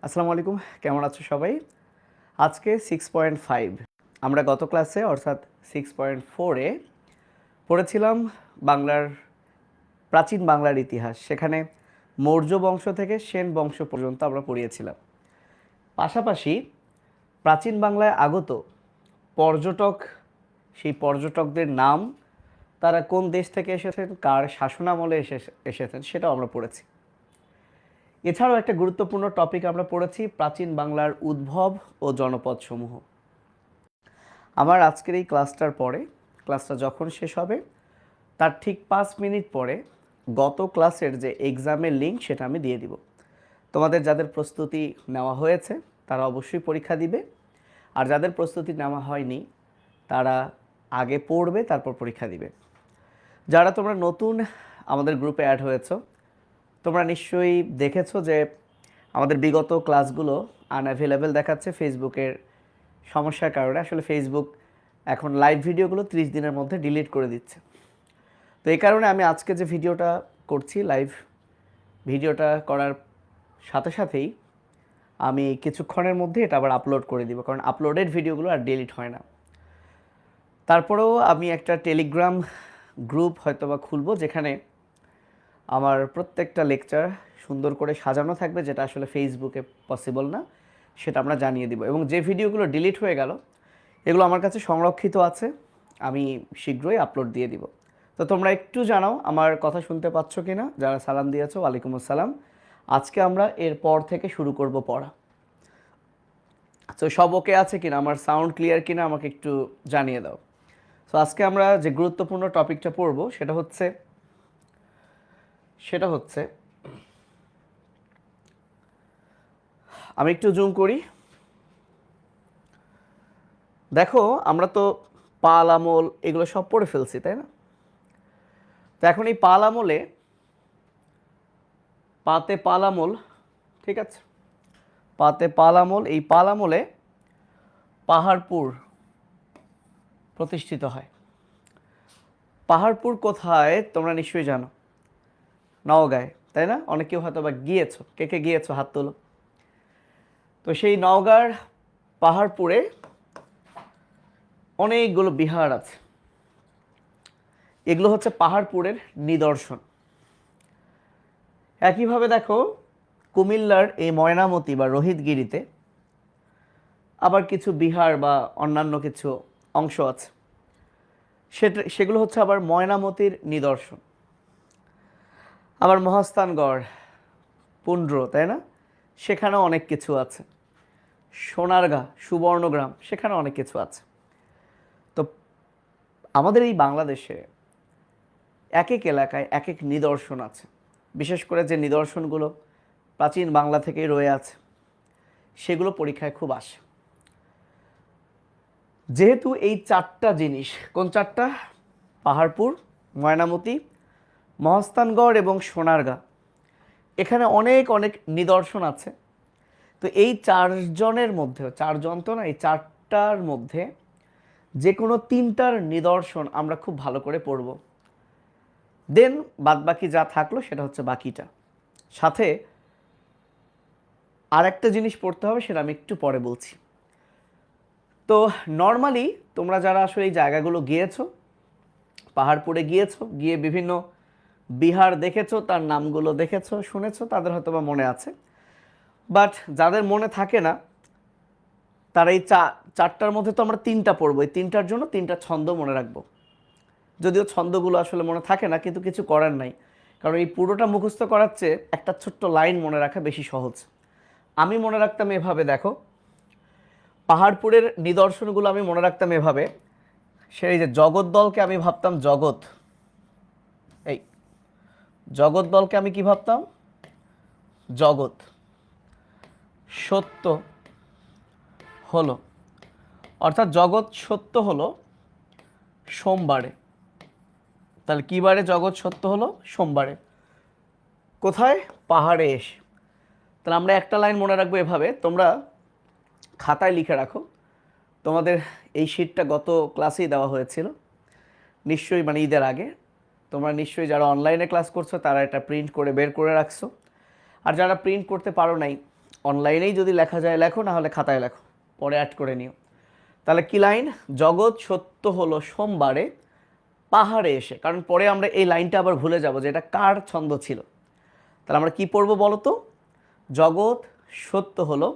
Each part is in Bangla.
আসসালামু আলাইকুম, কেমন আছো সবাই? আজকে 6.5 আমরা গত ক্লাসে অর্থাৎ 6.4-এ পড়েছিলাম বাংলার প্রাচীন বাংলার ইতিহাস। সেখানে মৌর্য বংশ থেকে সেন বংশ পর্যন্ত আমরা পড়িয়েছিলাম। পাশাপাশি প্রাচীন বাংলায় আগত পর্যটক, সেই পর্যটকদের নাম, তারা কোন দেশ থেকে এসেছেন, কার শাসনামলে এসেছেন সেটাও আমরা পড়েছি। এছাড়াও একটা গুরুত্বপূর্ণ টপিক আমরা পড়েছি প্রাচীন বাংলার উদ্ভব ও জনপদসমূহ। আমার আজকের এই ক্লাসটার পরে, ক্লাসটা যখন শেষ হবে তার ঠিক 5 মিনিট পরে গত ক্লাসের যে এক্সামের লিঙ্ক সেটা আমি দিয়ে দিব। তোমাদের যাদের প্রস্তুতি নেওয়া হয়েছে তারা অবশ্যই পরীক্ষা দিবে, আর যাদের প্রস্তুতি নেওয়া হয়নি তারা আগে পড়বে তারপর পরীক্ষা দিবে। যারা তোমরা নতুন আমাদের গ্রুপে অ্যাড হয়েছো, তোমরা নিশ্চয়ই দেখেছো যে আমাদের বিগত ক্লাসগুলো আনঅ্যাভেলেবেল দেখাচ্ছে ফেসবুকের সমস্যার কারণে। আসলে ফেসবুক এখন লাইভ ভিডিওগুলো 30 দিনের মধ্যে ডিলিট করে দিচ্ছে। তো এই কারণে আমি আজকে যে ভিডিওটা করছি, লাইভ ভিডিওটা করার সাথে সাথেই আমি কিছুক্ষণের মধ্যে এটা আবার আপলোড করে দিব, কারণ আপলোডেড ভিডিওগুলো আর ডিলিট হয় না। তারপরেও আমি একটা টেলিগ্রাম গ্রুপ হয়তোবা খুলব, যেখানে আমার প্রত্যেকটা লেকচার সুন্দর করে সাজানো থাকবে, যেটা আসলে ফেসবুকে পসিবল না, সেটা আমরা জানিয়ে দিব। এবং যে ভিডিওগুলো ডিলিট হয়ে গেল এগুলো আমার কাছে সংরক্ষিত আছে, আমি শীঘ্রই আপলোড দিয়ে দিব। তো তোমরা একটু জানাও আমার কথা শুনতে পাচ্ছ কি না। যারা সালাম দিয়েছো ওয়ালাইকুম আসসালাম। আজকে আমরা এরপর থেকে শুরু করব পড়া। তো সব ওকে আছে কিনা, আমার সাউন্ড ক্লিয়ার কিনা আমাকে একটু জানিয়ে দাও। তো আজকে আমরা যে গুরুত্বপূর্ণ টপিকটা পড়ব সেটা হচ্ছে আমি একটু জুম করি। দেখো, আমরা তো পাল আমল এগুলো সব পড়ে ফেলছি, তাই না? তো এখন এই পাল আমলে, পাতে পাল আমল, ঠিক আছে, পাতে পাল আমল, এই পাল আমলে পাহাড়পুর প্রতিষ্ঠিত হয়। পাহাড়পুর কোথায় তোমরা নিশ্চয়ই জানো, নওগাঁয়, তাই না? অনেকেও হয়তো বা গিয়েছো, কে কে গিয়েছো হাত তোলো। তো সেই নওগাঁর পাহাড়পুরে অনেকগুলো বিহার আছে। এগুলো হচ্ছে পাহাড়পুরের নিদর্শন। একইভাবে দেখো, কুমিল্লার এই ময়নামতি বা রোহিতগিরিতে আবার কিছু বিহার বা অন্যান্য কিছু অংশ আছে, সেগুলো হচ্ছে আবার ময়নামতির নিদর্শন। আবার মহাস্থানগড়, পুন্ড্র, তাই না, সেখানেও অনেক কিছু আছে। সোনারগাঁ, সুবর্ণগ্রাম, সেখানে অনেক কিছু আছে। তো আমাদের এই বাংলাদেশে এক এক এলাকায় এক এক নিদর্শন আছে। বিশেষ করে যে নিদর্শনগুলো প্রাচীন বাংলা থেকেই রয়ে আছে সেগুলো পরীক্ষায় খুব আসে। যেহেতু এই চারটা জিনিস, কোন চারটা? পাহাড়পুর, ময়নামতি, মহাস্থানগড় এবং সোনারগাঁ, এখানে অনেক অনেক নিদর্শন আছে। তো এই চারজনের মধ্যে, চারজন তো না, এই চারটার মধ্যে যে কোনো তিনটার নিদর্শন আমরা খুব ভালো করে পড়ব। দেন বাদবাকি যা থাকলো সেটা হচ্ছে বাকিটা। সাথে আর একটা জিনিস পড়তে হবে, সেটা আমি একটু পরে বলছি। তো নর্মালি তোমরা যারা আসলে এই জায়গাগুলো গিয়েছো, পাহাড়পুরে গিয়েছো, গিয়ে বিভিন্ন বিহার দেখেছো, তার নামগুলো দেখেছো, শুনেছো, তাদের হয়তো বা মনে আছে। বাট যাদের মনে থাকে না, তারা এই চারটার মধ্যে তো আমরা তিনটা পড়বো, এই তিনটার জন্য তিনটা ছন্দ মনে রাখবো। যদিও ছন্দগুলো আসলে মনে থাকে না, কিন্তু কিছু করার নাই, কারণ এই পুরোটা মুখস্থ করার চেয়ে একটা ছোট্ট লাইন মনে রাখা বেশি সহজ। আমি মনে রাখতাম এভাবে, দেখো, পাহাড়পুরের নিদর্শনগুলো আমি মনে রাখতাম এভাবে। সেই যে জগদ্দলকে আমি ভাবতাম জগৎ, এই জগদ্দলকে আমি কি ভাবতাম? জগৎ। সত্য হলো, অর্থাৎ জগৎ সত্য হলো সোমবারে। তাহলে কী বারে জগৎ সত্য হলো? সোমবারে। কোথায়? পাহাড়ে এসে। তাহলে আমরা একটা লাইন মনে রাখবো এভাবে, তোমরা খাতায় লিখে রাখো। তোমাদের এই শীটটা গত ক্লাসেই দেওয়া হয়েছিল নিশ্চয়ই, মানে ঈদের আগে। তোমরা নিশ্চয়ই যারা অনলাইনে ক্লাস করছো তারা এটা প্রিন্ট করে বের করে রাখছো, আর যারা প্রিন্ট করতে পারো নাই অনলাইনেই যদি লেখা যায় লেখো, না হলে খাতায় লেখো, পরে অ্যাড করে নিও। তাহলে কি লাইন? জগৎ সত্য হলো সোমবারে পাহাড়ে এসে। কারণ পরে আমরা এই লাইনটা আবার ভুলে যাব যে এটা কার ছন্দ ছিল। তাহলে আমরা কি পড়বো বলো তো? জগৎ সত্য হলো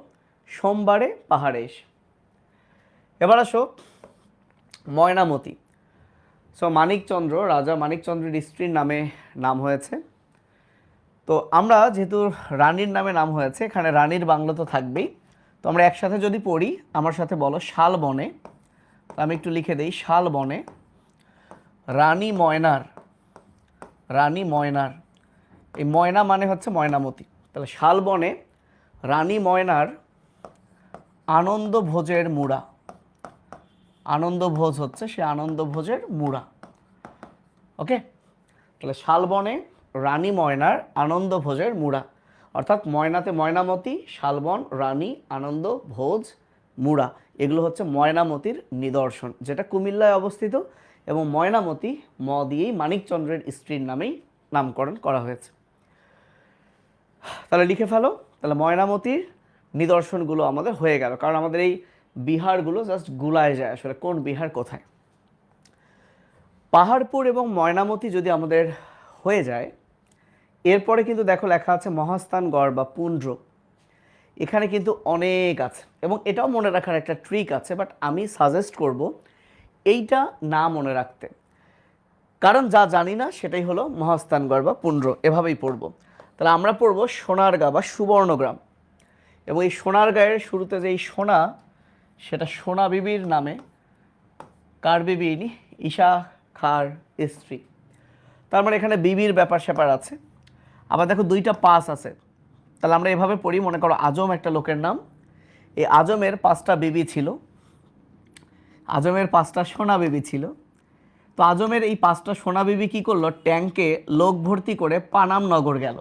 সোমবারে পাহাড়ে এসে। এবার আসো ময়নামতি। সো মানিকচন্দ্র, রাজা মানিকচন্দ্রের স্ত্রীর নামে নাম হয়েছে। তো আমরা যেহেতু রানীর নামে নাম হয়েছে, এখানে রানীর বাংলা তো থাকবেই। তো আমরা একসাথে যদি পড়ি, আমার সাথে বলো, শালবনে। আমি একটু লিখে দিই, শালবনে রানী ময়নার, রানী ময়নার, এই ময়না মানে হচ্ছে ময়নামতি। তাহলে শালবনে রানী ময়নার আনন্দ ভোজের মুড়া, আনন্দ ভোজ হচ্ছে সে আনন্দ ভোজের মুড়া। ওকে, তাহলে শালবনে রানী ময়নার আনন্দ ভোজের মুড়া, অর্থাৎ ময়নাতে ময়নামতি, শালবন, রানী, আনন্দ, ভোজ, মুড়া, এগুলো হচ্ছে ময়নামতির নিদর্শন, যেটা কুমিল্লায় অবস্থিত। এবং ময়নামতি ম দিয়েই মানিকচন্দ্রের স্ত্রীর নামেই নামকরণ করা হয়েছে। তাহলে লিখে ফেলো। তাহলে ময়নামতির নিদর্শনগুলো আমাদের হয়ে গেল, কারণ আমাদের এই বিহারগুলো জাস্ট গুলায় যায় আসলে কোন বিহার কোথায়। পাহাড়পুর এবং ময়নামতি যদি আমাদের হয়ে যায়, এরপরে কিন্তু দেখো লেখা আছে মহাস্থানগড় বা পুন্ড্র। এখানে কিন্তু অনেক আছে এবং এটাও মনে রাখার একটা ট্রিক আছে, বাট আমি সাজেস্ট করব এইটা না মনে রাখতে, কারণ যা জানি না সেটাই হলো মহাস্থানগড় বা পুন্ড্র, এভাবেই পড়ব। তাহলে আমরা পড়ব সোনারগাঁ বা সুবর্ণগ্রাম। এবং এই সোনারগাঁয়ের শুরুতে যে এই সোনা, সেটা সোনা বিবির নামে। কার বিবি? ইনি ঈশা খাঁর স্ত্রী। তার মানে এখানে বিবির ব্যাপার স্যাপার আছে। আবার দেখো দুইটা পাস আছে, তাহলে আমরা এভাবে পড়ি, মনে করো আজম একটা লোকের নাম, এই আজমের 5টা বিবি ছিল, আজমের 5টা সোনা বিবি ছিল। তো আজমের এই 5টা সোনা বিবি কী করলো? ট্যাঙ্কে লোক ভর্তি করে পানাম নগর গেল।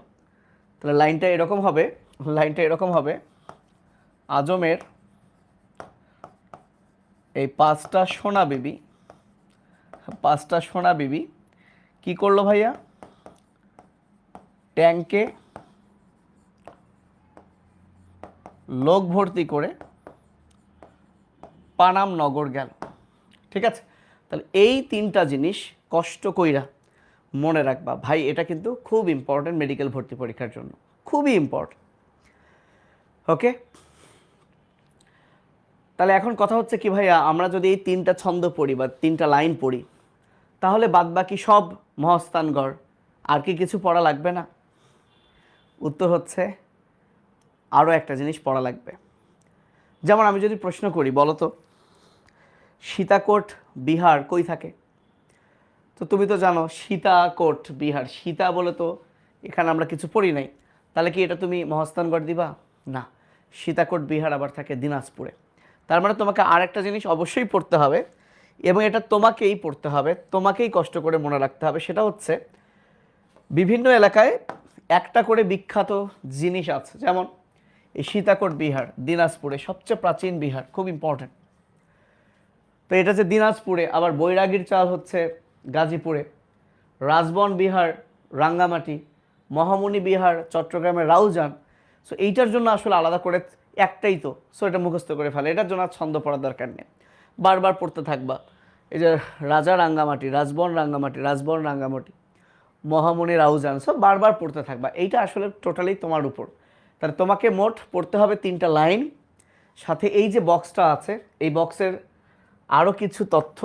তাহলে লাইনটা এরকম হবে, লাইনটা এরকম হবে, আজমের এই 5টা সোনা বিবি, 5টা সোনা বিবি কী করলো ভাইয়া? ট্যাঙ্কে লোক ভর্তি করে পানাম নগর গেল। ঠিক আছে, তাহলে এই 3টা জিনিস কষ্ট কইরা মনে রাখবা ভাই, এটা কিন্তু খুব ইম্পর্টেন্ট মেডিকেল ভর্তি পরীক্ষার জন্য, খুবই ইম্পর্টেন্ট। ওকে, তাহলে এখন কথা হচ্ছে কি ভাইয়া, আমরা যদি এই 3টা ছন্দ পড়ি বা 3টা লাইন পড়ি, তাহলে বাদবাকি সব মহাস্থানগড়, আর কি কিছু পড়া লাগবে না? উত্তর হচ্ছে আরও একটা জিনিস পড়া লাগবে। যেমন আমি যদি প্রশ্ন করি, বলো তো সীতাকোট বিহার কই থাকে? তো তুমি তো জানো সীতাকোট বিহার, সীতা বলে তো এখানে আমরা কিছু পড়ি নাই, তাহলে কি এটা তুমি মহাস্থানগড় দিবা? না, সীতাকোট বিহার আবার থাকে দিনাজপুরে। তার মানে তোমাকে আর একটা জিনিস অবশ্যই পড়তে হবে, এবং এটা তোমাকেই পড়তে হবে, তোমাকেই কষ্ট করে মনে রাখতে হবে। সেটা হচ্ছে বিভিন্ন এলাকায় একটা করে বিখ্যাত জিনিস আছে, যেমন এই সীতাকোট বিহার দিনাজপুরে সবচেয়ে প্রাচীন বিহার, খুব ইম্পর্টেন্ট। তো এটা যে দিনাজপুরে, আবার বৈরাগীর চাল হচ্ছে গাজীপুরে, রাজবন বিহার রাঙ্গামাটি, মহামুনি বিহার চট্টগ্রামের রাউজান। সো এইটার জন্য আসলে আলাদা করে একটাই তো, সো এটা মুখস্থ করে ফেলে, এটার জন্য আর ছন্দ পড়ার দরকার নেই, বারবার পড়তে থাকবা। এই যে রাজা রাঙ্গামাটি, রাজবন রাঙ্গামাটি, রাজবন রাঙ্গামাটি, মহামুনি রাউজান, সব বারবার পড়তে থাকবা। এইটা আসলে টোটালি তোমার উপর। তাহলে তোমাকে মোট পড়তে হবে 3টা লাইন, সাথে এই যে বক্সটা আছে, এই বক্সের আরও কিছু তথ্য,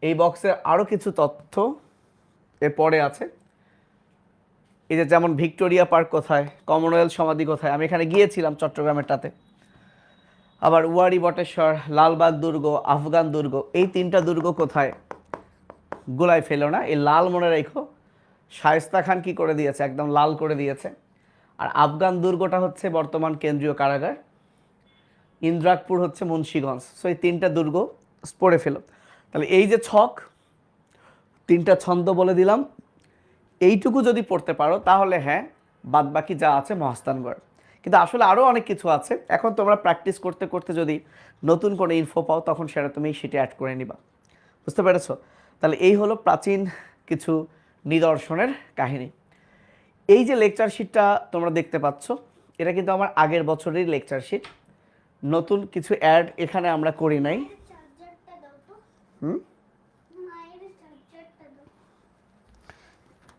এই বক্সের আরও কিছু তথ্য এরপরে আছে। এই যে যেমন ভিক্টোরিয়া পার্ক কোথায়, কমনওয়েলথ সমাধি কোথায়, আমি এখানে গিয়েছিলাম চট্টগ্রামেরটাতে। আবার ওয়ারি বটেশ্বর, লালবাগ দুর্গ, আফগান দুর্গ, এই 3টা দুর্গ কোথায়? গোলায় ফেলো না, এই লাল মনে রেখো, শায়েস্তা খান কি করে দিয়েছে? একদম লাল করে দিয়েছে। আর আফগান দুর্গটা হচ্ছে বর্তমান কেন্দ্রীয় কারাগার, ইন্দ্রাকপুর হচ্ছে মুন্সিগঞ্জ। সো এই 3টা দুর্গ পড়ে ফেলো। তাহলে এই যে ছক, 3টা ছন্দ বলে দিলাম, এইটুকু যদি পড়তে পারো তাহলে হ্যাঁ, বাদ বাকি যা আছে মহাস্থানগড়। কিন্তু আসলে আরও অনেক কিছু আছে, এখন তোমরা প্র্যাকটিস করতে করতে যদি নতুন কোনো ইনফো পাও, তখন সেটা তুমি সেটা অ্যাড করে নিবা। বুঝতে পেরেছো? তাহলে এই হলো প্রাচীন কিছু নিদর্শনের কাহিনী। এই যে লেকচার শিটটা তোমরা দেখতে পাচ্ছ, এটা কিন্তু আমার আগের বছরের লেকচার শিট, নতুন কিছু অ্যাড এখানে আমরা করি নাই।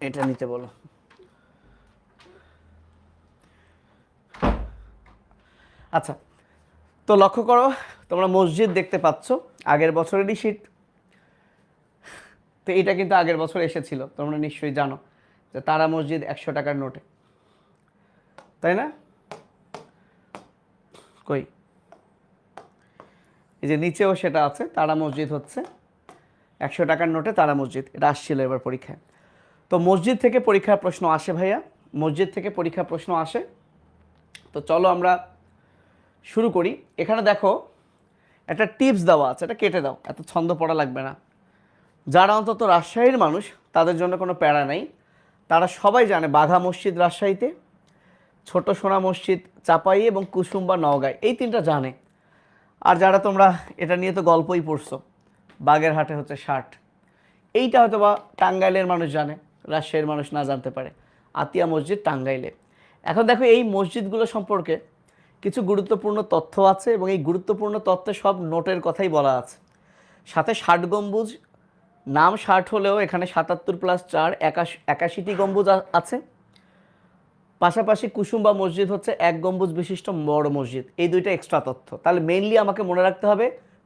এটা নিতে বলো। আচ্ছা, তো লক্ষ্য করো তোমরা মসজিদ দেখতে পাচ্ছ, আগের বছরেরই শীট। তো এটা কিন্তু আগের বছর এসেছিল, তোমরা নিশ্চয়ই জানো যে তারা মসজিদ 100 টাকার নোটে, তাই না? কই, এই যে নিচেও সেটা আছে, তারা মসজিদ হচ্ছে 100 টাকার নোটে তারা মসজিদ, এটা আসছিল এবার পরীক্ষায়। তো মসজিদ থেকে পরীক্ষার প্রশ্ন আসে ভাইয়া, মসজিদ থেকে পরীক্ষার প্রশ্ন আসে। তো চলো আমরা শুরু করি। এখানে দেখো একটা টিপস দেওয়া আছে, এটা কেটে দাও, এত ছন্দ পড়া লাগবে না। যারা অন্তত রাজশাহীর মানুষ তাদের জন্য কোনো প্যারা নেই, তারা সবাই জানে বাঘা মসজিদ রাজশাহীতে, ছোট সোনা মসজিদ চাপাই এবং কুসুম্বা নওগাঁয়, এই তিনটা জানে। আর যারা তোমরা এটা নিয়ে তো গল্পই পড়ছো, বাগেরহাটে হচ্ছে 60, এইটা হয়তো বা টাঙ্গাইলের মানুষ জানে, রাজশাহীর মানুষ না জানতে পারে, আতিয়া মসজিদ টাঙ্গাইলে। এখন দেখো এই মসজিদগুলো সম্পর্কে কিছু গুরুত্বপূর্ণ তথ্য আছে এবং এই গুরুত্বপূর্ণ তথ্যে সব নোটের কথাই বলা আছে। সাথে 60 গম্বুজ, নাম 60 হলেও এখানে 77+4 81টি গম্বুজ আছে। পাশাপাশি কুসুম্বা মসজিদ হচ্ছে 1 গম্বুজ বিশিষ্ট বড় মসজিদ, এই দুইটা এক্সট্রা তথ্য। তাহলে মেইনলি আমাকে মনে রাখতে হবে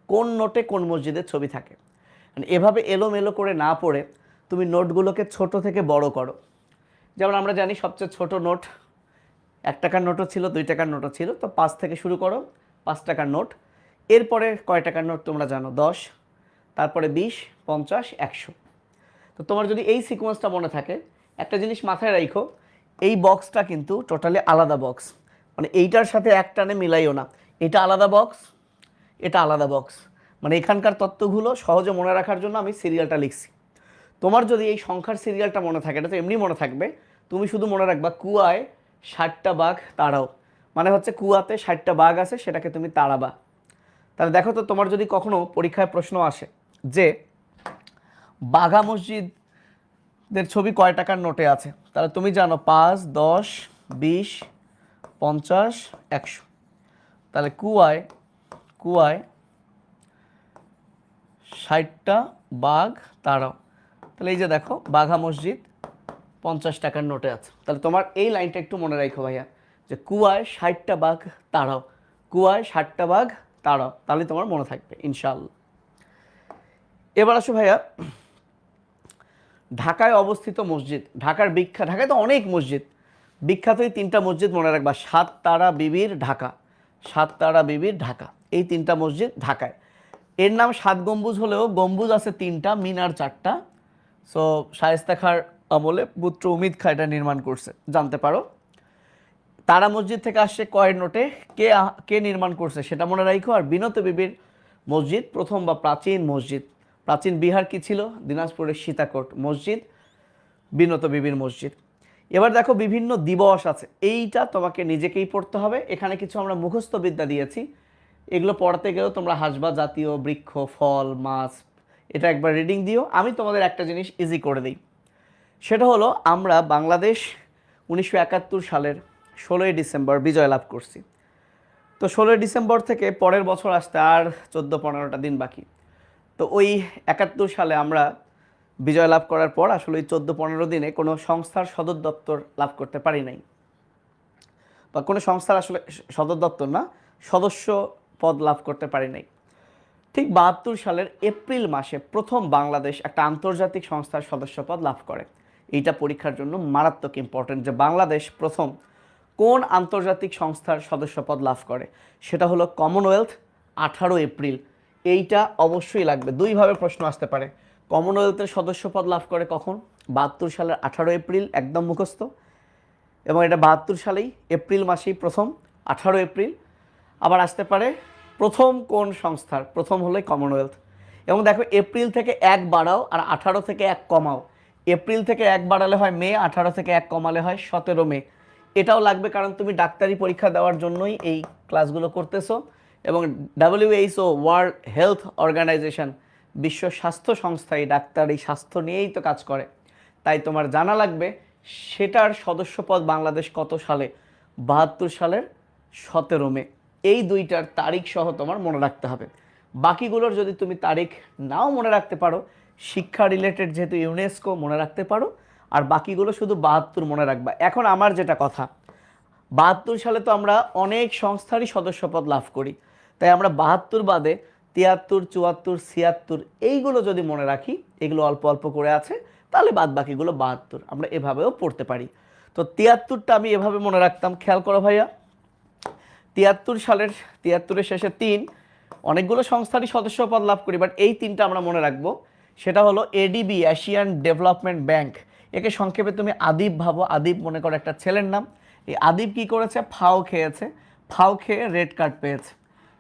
কোন নোটে কোন মসজিদের ছবি থাকে। এভাবে এলোমেলো করে না পড়ে তুমি নোটগুলোকে ছোট থেকে বড় করো। যেমন আমরা জানি সবচেয়ে ছোট নোট 1 টাকার নোটও ছিল, 2 টাকার নোটও ছিল, তো 5 থেকে শুরু করো, 5 টাকার নোট। এরপরে কয় টাকার নোট তোমরা জানো? 10, তারপরে 20, 50, 100। তো তোমার যদি এই সিকোয়েন্সটা মনে থাকে, একটা জিনিস মাথায় রাখো, এই বক্সটা কিন্তু টোটালি আলাদা বক্স, মানে এইটার সাথে এক টানে মিলাইও না, এটা আলাদা বক্স, এটা আলাদা বক্স। মানে এখানকার তথ্যগুলো সহজে মনে রাখার জন্য আমি সিরিয়ালটা লিখছি। তোমার যদি এই সংখ্যার সিরিয়ালটা মনে থাকে, এটা তো এমনি মনে থাকবে, তুমি শুধু মনে রাখবা কুয়ায় 60টা বাঘ তাড়াও, মানে হচ্ছে কুয়াতে 60টা বাঘ আছে, সেটাকে তুমি তাড়াবা। তাহলে দেখো তো তোমার যদি কখনো পরীক্ষায় প্রশ্ন আসে যে বাঘা মসজিদের ছবি কয় টাকার নোটে আছে, তাহলে তুমি জানো 5, 10, 20, 50, 100। তাহলে কুয়ায় 60টা বাঘ তাড়াও, তাহলে এই যে দেখো বাঘা মসজিদ 50 টাকার নোটে আছে। তাহলে তোমার এই লাইনটা একটু মনে রাখো ভাইয়া, যে কুয়ায় 60টা বাঘ তাড়াও, কুয়ায় 60টা বাঘ তাড়াও, তাহলে তোমার মনে থাকবে ইনশাআল্লাহ। এবার আসো ভাইয়া, ঢাকায় অবস্থিত মসজিদ, ঢাকার বিখ্যাত, ঢাকায় তো অনেক মসজিদ, বিখ্যাত এই 3টা মসজিদ মনে রাখবা। 7 তারা বিবির ঢাকা, 7 তারা বিবির ঢাকা, এই 3টা মসজিদ ঢাকায়। এর নাম 7 গম্বুজ হলেও গম্বুজ আছে 3টা, মিনার 4টা। সো শায়েস্তা খাঁর আমলে পুত্র উমিদ খাঁ এটা নির্মাণ করছে, জানতে পারো। তারা মসজিদ থেকে আসছে কয়ের নোটে, কে নির্মাণ করছে সেটা মনে রাখো। আর বিনত বিবির মসজিদ প্রথম বা প্রাচীন মসজিদ, প্রাচীন বিহার কি ছিল? দিনাজপুরের সীতাকোট মসজিদ, বিনত বিবির মসজিদ। এবার দেখো বিভিন্ন দিবস আছে, এইটা তোমাকে নিজেকেই পড়তে হবে। এখানে কিছু আমরা মুখস্থ বিদ্যা দিয়েছি, এগুলো পড়াতে গেলেও তোমরা হাসবা। জাতীয় বৃক্ষ, ফল, মাছ, এটা একবার রিডিং দিও। আমি তোমাদের একটা জিনিস ইজি করে দিই, সেটা হলো আমরা বাংলাদেশ 1971 সালের 16ই ডিসেম্বর বিজয় লাভ করছি। তো 16ই ডিসেম্বর থেকে পরের বছর আসতে আর 14-15টা দিন বাকি। তো ওই 71 সালে আমরা বিজয় লাভ করার পর আসলে ওই 14-15 দিনে কোনো সংস্থার সদর দপ্তর লাভ করতে পারি নাই, বা কোনো সংস্থার আসলে সদর দপ্তর না, সদস্য পদ লাভ করতে পারি নাই। ঠিক 72 সালের এপ্রিল মাসে প্রথম বাংলাদেশ একটা আন্তর্জাতিক সংস্থার সদস্য পদ লাভ করে। এইটা পরীক্ষার জন্য মারাত্মক ইম্পর্টেন্ট, যে বাংলাদেশ প্রথম কোন আন্তর্জাতিক সংস্থার সদস্যপদ লাভ করে। সেটা হলো কমনওয়েলথ, 18 এপ্রিল। এইটা অবশ্যই লাগবে, দুইভাবে প্রশ্ন আসতে পারে। কমনওয়েলথের সদস্যপদ লাভ করে কখন? 72 সালের 18 এপ্রিল, একদম মুখস্থ। এবং এটা 72 সালেই এপ্রিল মাসেই প্রথম, 18 এপ্রিল। আবার আসতে পারে প্রথম কোন সংস্থার, প্রথম হলো কমনওয়েলথ। এবং দেখো এপ্রিল থেকে 1 বাড়াও আর 18 থেকে 1 কমাও। এপ্রিল থেকে 1 বাড়ালে হয় মে, 18 থেকে 1 কমালে হয় 17 মে। এটাও লাগবে, কারণ তুমি ডাক্তারি পরীক্ষা দেওয়ার জন্যই এই ক্লাসগুলো করতেছো। এবং WHO, ওয়ার্ল্ড হেলথ অর্গানাইজেশন, বিশ্ব স্বাস্থ্য সংস্থা, এই ডাক্তারি স্বাস্থ্য নিয়েই তো কাজ করে। তাই তোমার জানা লাগবে সেটার সদস্যপদ বাংলাদেশ কত সালে 72 সালের 17 মে। এই দুইটার তারিখ সহ তোমার মনে রাখতে হবে। বাকিগুলোর যদি তুমি তারিখ নাও মনে রাখতে পারো, শিক্ষা রিলেটেড যেহেতু ইউনেস্কো মনে রাখতে পারো, আর বাকিগুলো শুধু 72 মনে রাখবা। এখন আমার যেটা কথা, 72 সালে তো আমরা অনেক সংস্থারই সদস্যপদ লাভ করি, তাই আমরা 72 বাদে 73, 74, 76 এইগুলো যদি মনে রাখি, এগুলো অল্প অল্প করে আছে, তাহলে বাদ বাকিগুলো 72 আমরা এভাবেও পড়তে পারি। তো 73টা আমি এভাবে মনে রাখতাম, খেয়াল করো ভাইয়া। 73 সালের শেষে 3, অনেকগুলো সংস্থারই সদস্যপদ লাভ করি, বাট এই 3টা আমরা মনে রাখবো। সেটা হলো এডিবি, এশিয়ান ডেভেলপমেন্ট ব্যাংক। একে সংক্ষেপে তুমি আদিব ভাবো। আদিব মনে করো একটা ছেলের নাম। এই আদিব কি করেছে? ফাও খেয়েছে, ফাও খেয়ে রেড কার্ড পেয়েছে।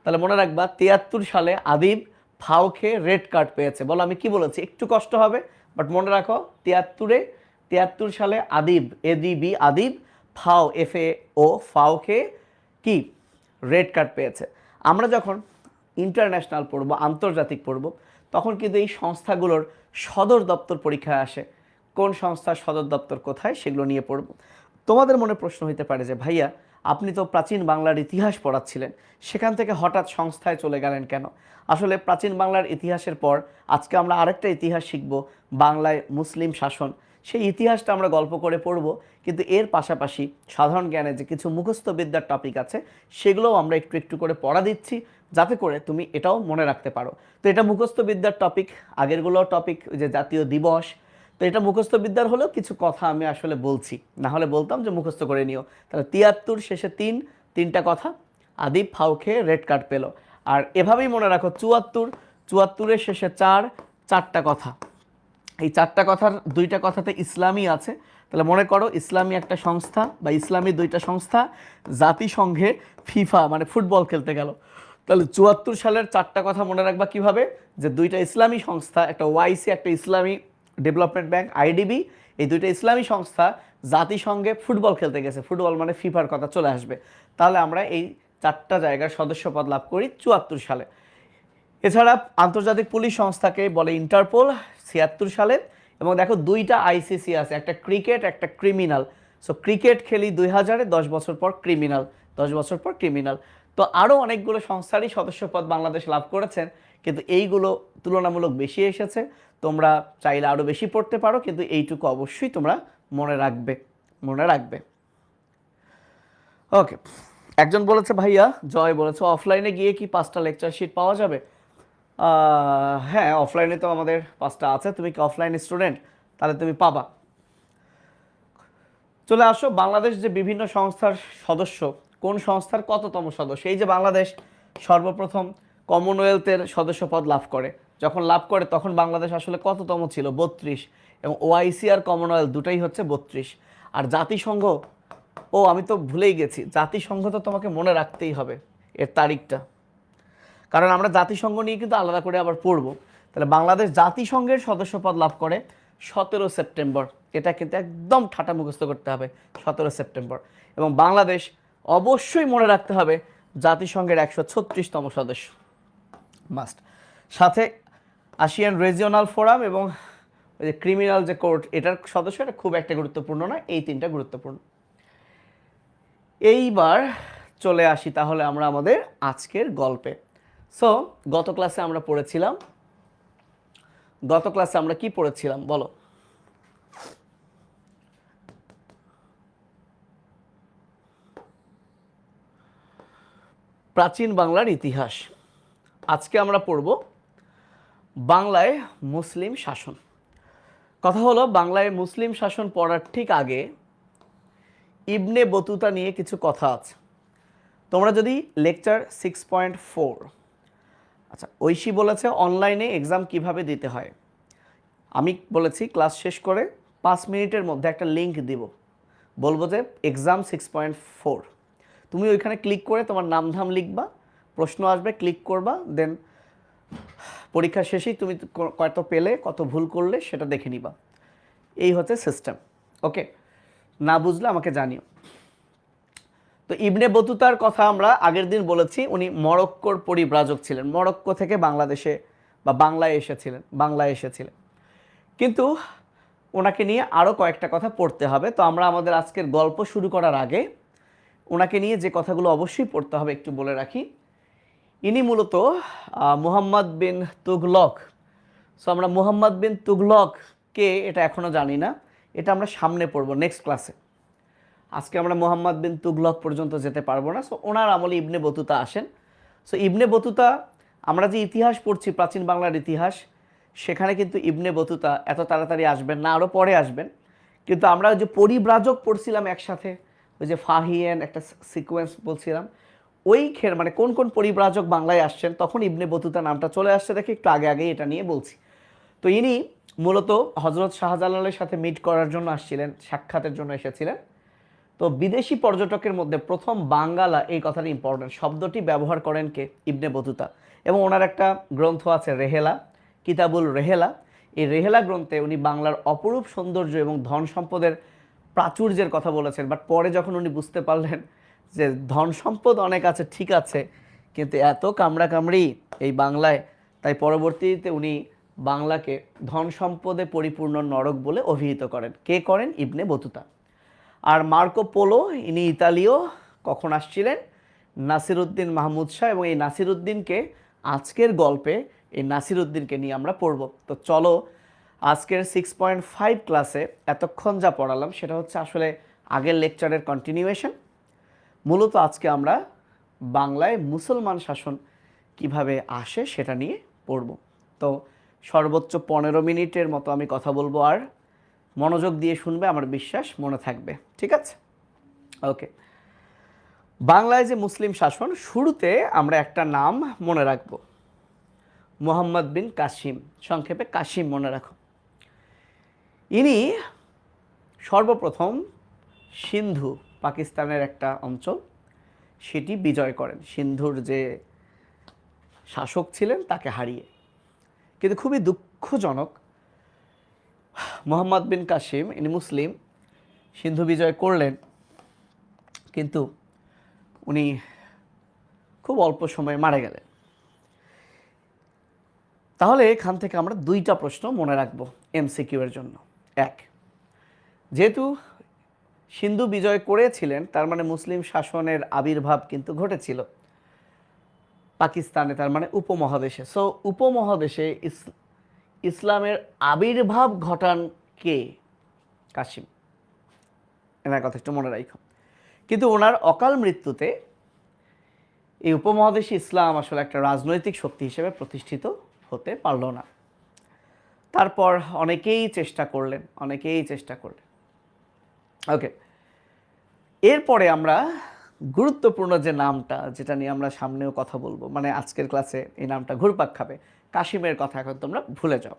তাহলে মনে রাখবা 73 সালে আদিব ফাও খেয়ে রেড কার্ড পেয়েছে। বলো আমি কি বলেছি? একটু কষ্ট হবে, বাট মনে রাখো 73 সালে আদিব, এডিবি আদিব ফাও, FAO ফাও খেয়ে কি রেড কার্ড পেয়েছে। আমরা যখন ইন্টারন্যাশনাল পড়বো, আন্তর্জাতিক পড়বো, তখন কিন্তু এই সংস্থাগুলোর সদর দপ্তর পরীক্ষায় আসে। কোন সংস্থার সদর দপ্তর কোথায় সেগুলো নিয়ে পড়বো। তোমাদের মনে প্রশ্ন হতে পারে যে ভাইয়া আপনি তো প্রাচীন বাংলার ইতিহাস পড়াচ্ছিলেন, সেখান থেকে হঠাৎ সংস্থায় চলে গেলেন কেন? আসলে প্রাচীন বাংলার ইতিহাসের পর আজকে আমরা আরেকটা ইতিহাস শিখব, বাংলায় মুসলিম শাসন। সেই ইতিহাসটা আমরা গল্প করে পড়ব, কিন্তু এর পাশাপাশি সাধারণ জ্ঞানে যে কিছু মুখস্থ বিদ্যার টপিক আছে সেগুলোও আমরা একটু একটু করে পড়া দিচ্ছি, যাতে করে তুমি এটাও মনে রাখতে পারো। তো এটা মুখস্থ বিদ্যার টপিক, আগেরগুলো টপিক যে জাতীয় দিবস, তো এটা মুখস্থ বিদ্যার হলেও কিছু কথা আমি আসলে বলছি, না হলে বলতাম যে মুখস্থ করে নিও। তাহলে 73 শেষে 3টা কথা, আদিব ফাও খেয়ে রেড কার্ড পেল। আর এভাবেই মনে রাখো 74 শেষে 4টা কথা। এই 4টা কথার 2টা কথাতে ইসলামী আছে। তাহলে মনে করো ইসলামী একটা সংস্থা বা ইসলামী 2টা সংস্থা জাতিসংঘে ফিফা মানে ফুটবল খেলতে গেল। তাহলে 74 সালের 4টা কথা মনে রাখবা কিভাবে? যে 2টা ইসলামী সংস্থা, একটা ওয়াইসি, একটা ইসলামী ডেভেলপমেন্ট ব্যাংক আইডিবি, এই 2টা ইসলামী সংস্থা জাতিসংঘে ফুটবল খেলতে গেছে। ফুটবল মানে ফিফার কথা চলে আসবে। তাহলে আমরা এই 4টা জায়গার সদস্যপদ লাভ করি 74 সালে। এছাড়া আন্তর্জাতিক পুলিশ সংস্থাকে বলে ইন্টারপোল 76 সালে। এবং দেখো 2টা ICC আছে, একটা ক্রিকেট, একটা ক্রিমিনাল। সো ক্রিকেট খেলি 2000-এ, 10 বছর পর ক্রিমিনাল, 10 বছর পর ক্রিমিনাল। তো আরও অনেকগুলো সংস্থারই সদস্যপদ বাংলাদেশ লাভ করেছেন, কিন্তু এইগুলো তুলনামূলক বেশি এসেছে। তোমরা চাইলে আরও বেশি পড়তে পারো, কিন্তু এইটুকু অবশ্যই তোমরা মনে রাখবে, মনে রাখবে। ওকে, একজন বলেছে ভাইয়া, জয় বলেছে অফলাইনে গিয়ে কি 5টা লেকচার শিট পাওয়া যাবে? হ্যাঁ, অফলাইনে তো আমাদের 5টা আছে। তুমি কি অফলাইন স্টুডেন্ট? তাহলে তুমি পাবা। চলে আসো, বাংলাদেশ যে বিভিন্ন সংস্থার সদস্য, কোন সংস্থার কততম সদস্য? এই যে বাংলাদেশ সর্বপ্রথম কমনওয়েলথের সদস্যপদ লাভ করে, যখন লাভ করে তখন বাংলাদেশ আসলে কততম ছিল? 32। এবং OIC আর কমনওয়েলথ দুটাই হচ্ছে 32। আর জাতিসংঘ, আমি তো ভুলেই গেছি, জাতিসংঘ তো তোমাকে মনে রাখতেই হবে এর তারিখটা, কারণ আমরা জাতিসংঘ নিয়ে কিন্তু আলাদা করে আবার পড়ব। তাহলে বাংলাদেশ জাতিসংঘের সদস্যপদ লাভ করে 17 সেপ্টেম্বর। এটা কিন্তু একদম ঠাটা মুখস্থ করতে হবে, 17 সেপ্টেম্বর। এবং বাংলাদেশ অবশ্যই মনে রাখতে হবে জাতিসংঘের 136তম সদস্য, মাস্ট। সাথে আসিয়ান রিজিওনাল ফোরাম এবং ওই যে ক্রিমিনাল যে কোর্ট, এটার সদস্য, এটা খুব একটা গুরুত্বপূর্ণ না, এই 3টা গুরুত্বপূর্ণ। এইবার চলে আসি তাহলে আমরা আমাদের আজকের গল্পে। সো গত ক্লাসে আমরা কি পড়েছিলাম বলো? প্রাচীন বাংলার ইতিহাস। আজকে আমরা পড়ব বাংলায় মুসলিম শাসন। কথা হলো, বাংলায় মুসলিম শাসন পড়ার ঠিক আগে ইবনে বতুতা নিয়ে কিছু কথা আছে। তোমরা যদি লেকচার 6.4, আচ্ছা ঐশী বলেছে অনলাইনে এক্সাম কিভাবে দিতে হয়। আমি বলেছি ক্লাস শেষ করে 5 মিনিটের মধ্যে একটা লিঙ্ক দিব, বলবো যে এক্সাম 6.4, তুমি ওইখানে ক্লিক করে তোমার নাম ধাম লিখবা, প্রশ্ন আসবে, ক্লিক করবা, দেন পরীক্ষা শেষেই তুমি কত পেলে, কত ভুল করলে সেটা দেখে নিবা। এই হচ্ছে সিস্টেম। ওকে, না বুঝলে আমাকে জানিও। তো ইবনে বতুতার কথা আমরা আগের দিন বলেছি, উনি মরক্কোর পরিব্রাজক ছিলেন, মরক্কো থেকে বাংলাদেশে বা বাংলায় এসেছিলেন। কিন্তু ওনাকে নিয়ে আরও কয়েকটা কথা পড়তে হবে। তো আমরা আমাদের আজকের গল্প শুরু করার আগে ওনাকে নিয়ে যে কথাগুলো অবশ্যই পড়তে হবে একটু বলে রাখি। ইনি মূলত মুহাম্মদ বিন তুগলক। সো আমরা মুহাম্মদ বিন তুগলক কে এটা এখনও জানি না, এটা আমরা সামনে পড়বো নেক্সট ক্লাসে। আজকে আমরা মুহাম্মদ বিন তুগলক পর্যন্ত যেতে পারবো না। সো ওনার আমলে ইবনে বতুতা আসেন। সো ইবনে বতুতা, আমরা যে ইতিহাস পড়ছি প্রাচীন বাংলার ইতিহাস, সেখানে কিন্তু ইবনে বতুতা এত তাড়াতাড়ি আসবেন না, আরও পরে আসবেন। কিন্তু আমরা যে পরিব্রাজক পড়ছিলাম একসাথে, ওই যে ফাহিয়েন একটা সিকোয়েন্স বলছিলাম, ওই মানে কোন কোন পরিব্রাজক বাংলায় আসছেন, তখন ইবনে বতুতা নামটা চলে আসছে দেখে একটু আগে আগেই এটা নিয়ে বলছি। তো ইনি মূলত হজরত শাহজালালের সাথে মিট করার জন্য আসছিলেন, সাক্ষাতের জন্য এসেছিলেন। তো বিদেশি পর্যটকের মধ্যে প্রথম বাঙ্গালা, এই কথাটা ইম্পর্টেন্ট, শব্দটি ব্যবহার করেন কে? Ibn Battuta. এবং ওনার একটা গ্রন্থ আছে রেহেলা, কিতাবুল রেহেলা। এই রেহেলা গ্রন্থে উনি বাংলার অপরূপ সৌন্দর্য এবং ধন সম্পদের প্রাচুর্যের কথা বলেছেন। বাট পরে যখন উনি বুঝতে পারলেন যে ধন সম্পদ অনেক আছে, ঠিক আছে, কিন্তু এত কামড়াকামড়ি এই বাংলায়, তাই পরবর্তীতে উনি বাংলাকে ধন সম্পদে পরিপূর্ণ নরক বলে অভিহিত করেন। কে করেন? Ibn Battuta. আর মার্কো পোলো, ইনি ইতালীয়, কখন আসছিলেন? নাসিরুদ্দিন মাহমুদ শাহ। এবং এই নাসিরুদ্দিনকে আজকের গল্পে, এই নাসিরুদ্দিনকে নিয়ে আমরা পড়ব। তো চলো আজকের 6.5 ক্লাসে এতক্ষণ যা পড়ালাম সেটা হচ্ছে আসলে আগের লেকচারের কন্টিনিউয়েশন। মূলত আজকে আমরা বাংলায় মুসলমান শাসন কিভাবে আসে সেটা নিয়ে পড়ব। তো সর্বোচ্চ 15 মিনিটের মতো আমি কথা বলবো, আর মনোযোগ দিয়ে শুনবে, আমার বিশ্বাস মনে থাকবে। ঠিক আছে? ওকে। বাংলায় যে মুসলিম শাসন, শুরুতে আমরা একটা নাম মনে রাখব, মুহাম্মদ বিন কাসিম, সংক্ষেপে কাসিম মনে রাখো। ইনি সর্বপ্রথম সিন্ধু, পাকিস্তানের একটা অঞ্চল, সেটি বিজয় করেন সিন্ধুর যে শাসক ছিলেন তাকে হারিয়ে। কিন্তু খুবই দুঃখজনক, মুহাম্মদ বিন কাসিম ইনি মুসলিম, সিন্ধু বিজয় করলেন, কিন্তু উনি খুব অল্প সময়ে মারা গেলেন। তাহলে এখান থেকে আমরা দুইটা প্রশ্ন মনে রাখবো এমসিকিউ এর জন্য। এক, যেহেতু সিন্ধু বিজয় করেছিলেন, তার মানে মুসলিম শাসনের আবির্ভাব কিন্তু ঘটেছিল পাকিস্তানে, তার মানে উপমহাদেশে। সো উপমহাদেশে ইসলামের আবির্ভাব ঘটান কে? কাসিম। এনার কথা একটু মনে রাখো। কিন্তু ওনার অকাল মৃত্যুতে এই উপমহাদেশে ইসলাম আসলে একটা রাজনৈতিক শক্তি হিসেবে প্রতিষ্ঠিত হতে পারল না। তারপর অনেকেই চেষ্টা করলেন। ওকে, এরপরে আমরা গুরুত্বপূর্ণ যে নামটা, যেটা নিয়ে আমরা সামনেও কথা বলবো, মানে আজকের ক্লাসে এই নামটা ঘুরপাক খাবে, কাসিমের কথা এখন তোমরা ভুলে যাও,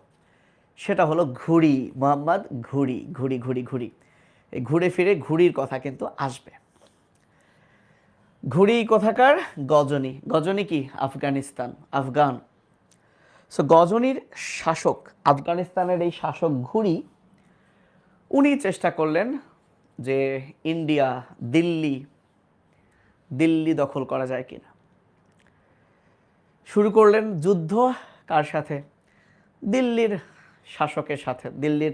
সেটা হলো ঘুড়ি। মোহাম্মদ ঘুড়ি, ঘুড়ি ঘুড়ি ঘুড়ি, এই ঘুরে ফিরে ঘুড়ির কথা কিন্তু আসবে। ঘুড়ি কোথাকার? গজনী। গজনী কি? আফগানিস্তান, আফগান। সো গজনীর শাসক, আফগানিস্তানের এই শাসক ঘুড়ি, উনি চেষ্টা করলেন যে ইন্ডিয়া, দিল্লি দখল করা যায় কিনা। শুরু করলেন যুদ্ধ। কার সাথে? দিল্লির শাসকের সাথে, দিল্লির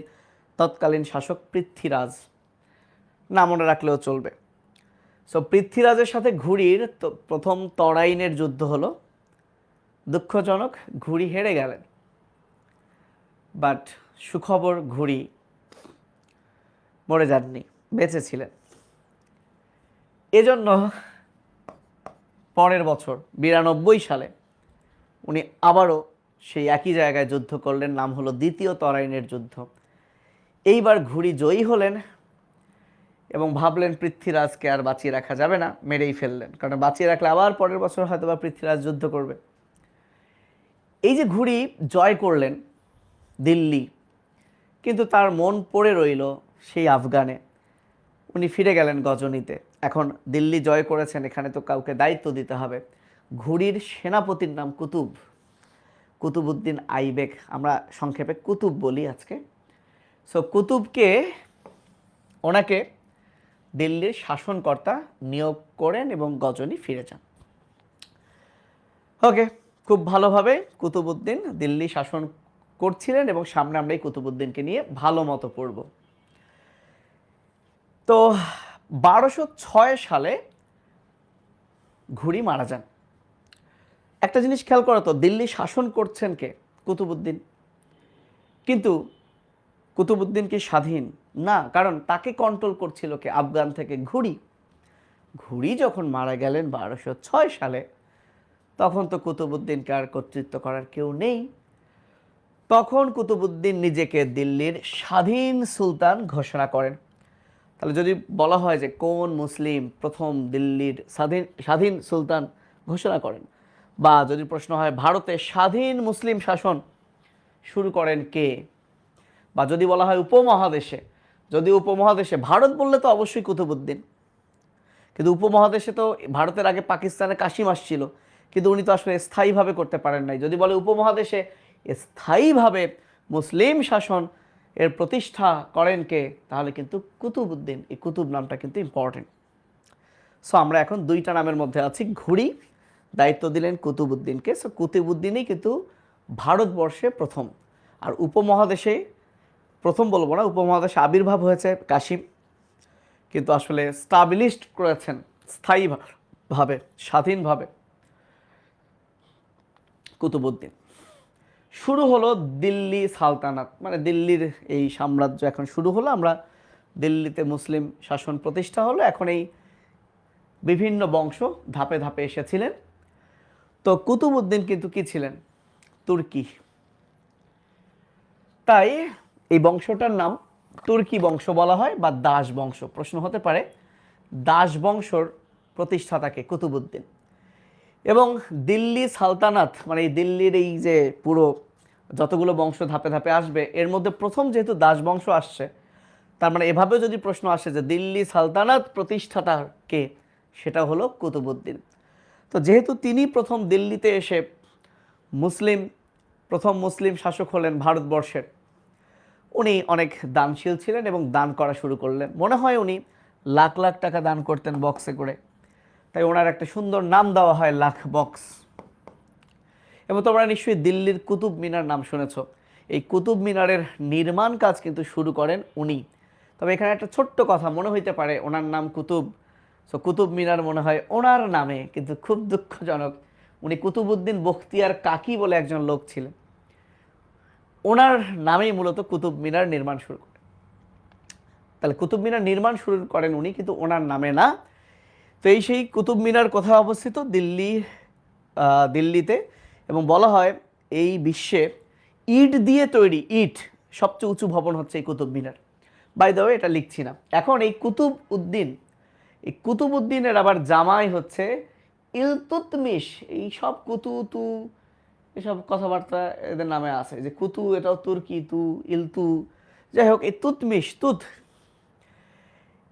তৎকালীন শাসক পৃথ্বীরাজ, না মনে রাখলেও চলবে। সো পৃথ্বীরাজের সাথে ঘুড়ির প্রথম তরাইনের যুদ্ধ হলো। দুঃখজনক, ঘুড়ি হেরে গেলেন। বাট সুখবর, ঘুড়ি মরে যাননি, বেঁচে ছিলেন। এজন্য পরের বছর 92 সালে উনি আবারও সেই একই জায়গায় যুদ্ধ করলেন, নাম হলো দ্বিতীয় তরাইনের যুদ্ধ। এইবার ঘুড়ি জয়ী হলেন এবং ভাবলেন পৃথ্বীরাজকে আর বাঁচিয়ে রাখা যাবে না, মেরেই ফেললেন, কারণ বাঁচিয়ে রাখলে আবার পরের বছর হয়তো বা পৃথ্বীরাজ যুদ্ধ করবে। এই যে ঘুড়ি জয় করলেন দিল্লি, কিন্তু তার মন পড়ে রইল সেই আফগানে। উনি ফিরে গেলেন গজনীতে। এখন দিল্লি জয় করেছেন, এখানে তো কাউকে দায়িত্ব দিতে হবে। ঘুড়ির সেনাপতির নাম কুতুবউদ্দিন আইবেক, আমরা সংক্ষেপে কুতুব বলি আজকে। সো কুতুবকে, ওনাকে দিল্লির শাসনকর্তা নিয়োগ করেন এবং গজনী ফিরে যান। ওকে, খুব ভালোভাবে কুতুবউদ্দিন দিল্লি শাসন করছিলেন এবং সামনে আমরা এই কুতুবউদ্দিনকে নিয়ে ভালো মতো পড়ব। তো 1206 সালে ঘুরি মারা যান। একটা জিনিস খেয়াল করো তো, দিল্লি শাসন করছেন কে? কুতুবউদ্দিন। কিন্তু কুতুবউদ্দিন কি স্বাধীন? না, কারণ তাকে কন্ট্রোল করছিল কে? আফগান থেকে ঘুরি। ঘুরি যখন মারা গেলেন 1206 সালে, তখন তো কুতুবউদ্দিনকে আর কর্তৃত্ব করার কেউ নেই। তখন কুতুবউদ্দিন নিজেকে দিল্লির স্বাধীন সুলতান ঘোষণা করেন। তাহলে যদি বলা হয় যে কোন মুসলিম প্রথম দিল্লির স্বাধীন স্বাধীন সুলতান ঘোষণা করেন, বা যদি প্রশ্ন হয় ভারতে স্বাধীন মুসলিম শাসন শুরু করেন কে, বা যদি বলা হয় উপমহাদেশে, যদি উপমহাদেশে ভারত বললে তো অবশ্যই কুতুবউদ্দিন, কিন্তু উপমহাদেশে তো ভারতের আগে পাকিস্তানে কাশিম আসছিল, কিন্তু উনি তো আসলে স্থায়ীভাবে করতে পারেন নাই। যদি বলে উপমহাদেশে স্থায়ীভাবে মুসলিম শাসন এর প্রতিষ্ঠা করেন কে, তাহলে কিন্তু কুতুবউদ্দিন। এই কুতুব নামটা কিন্তু ইম্পর্টেন্ট। সো আমরা এখন দুইটা নামের মধ্যে আছি। ঘুরি দায়িত্ব দিলেন কুতুবউদ্দিনকে, সো কুতুবউদ্দিনই কিন্তু ভারতবর্ষে প্রথম। আর উপমহাদেশে প্রথম বলবো না, উপমহাদেশে আবির্ভাব হয়েছে কাশিম, কিন্তু আসলে স্টাবলিশড করেছেন স্থায়ীভাবে স্বাধীনভাবে কুতুবউদ্দিন। শুরু হলো দিল্লি সালতানাত, মানে দিল্লির এই সাম্রাজ্য এখন শুরু হলো। আমরা দিল্লিতে মুসলিম শাসন প্রতিষ্ঠা হলো। এখন এই বিভিন্ন বংশ ধাপে ধাপে এসেছিলেন। তো কুতুবউদ্দিন কিন্তু কি ছিলেন? তুর্কি। তাই এই বংশটার নাম তুর্কি বংশ বলা হয়, বা দাস বংশ। প্রশ্ন হতে পারে দাস বংশর প্রতিষ্ঠাতাকে? কুতুবউদ্দিন। এবং দিল্লি সালতানাত, মানে এই দিল্লির এই যে পুরো যতগুলো বংশ ধাপে ধাপে আসবে, এর মধ্যে প্রথম যেহেতু দাস বংশ আসছে, তার মানে এভাবেও যদি প্রশ্ন আসে যে দিল্লি সালতানাত প্রতিষ্ঠাতা কে, সেটা হলো কুতুবউদ্দিন। তো যেহেতু তিনি প্রথম দিল্লিতে এসে মুসলিম প্রথম মুসলিম শাসক হলেন ভারতবর্ষের, উনি অনেক দানশীল ছিলেন এবং দান করা শুরু করলেন। মনে হয় উনি লাখ লাখ টাকা দান করতেন বক্সে করে, তাই ওনার একটা সুন্দর নাম দেওয়া হয় লাখ বক্স। এবং তোমরা নিশ্চয়ই দিল্লির কুতুব মিনার নাম শুনেছ। এই কুতুব মিনারের নির্মাণ কাজ কিন্তু শুরু করেন উনি। তবে এখানে একটা ছোট্ট কথা, মনে হইতে পারে ওনার নাম কুতুব, সো কুতুব মিনার মনে হয় ওনার নামে, কিন্তু খুব দুঃখজনক, উনি কুতুবউদ্দিন বখতিয়ার কাকি বলে একজন লোক ছিলেন, ওনার নামেই মূলত কুতুব মিনার নির্মাণ শুরু করেন। তাহলে কুতুব মিনার নির্মাণ শুরু করেন উনি, কিন্তু ওনার নামে না। তো এই সেই কুতুব মিনার কোথায় অবস্থিত? দিল্লিতে। এবং বলা হয় এই বিশ্বে ইট দিয়ে তৈরি, ইট সবচেয়ে উঁচু ভবন হচ্ছে এই Qutub Minar. By the way, এটা লিখছি না এখন। এই কুতুব উদ্দিনের আবার জামাই হচ্ছে ইলতুৎমিশ। এই সব কুতু এসব কথাবার্তা এদের নামে আছে, যে কুতু এটাও তুর্কি, তু ইলতু, যাই হোক, এই তুতমিশ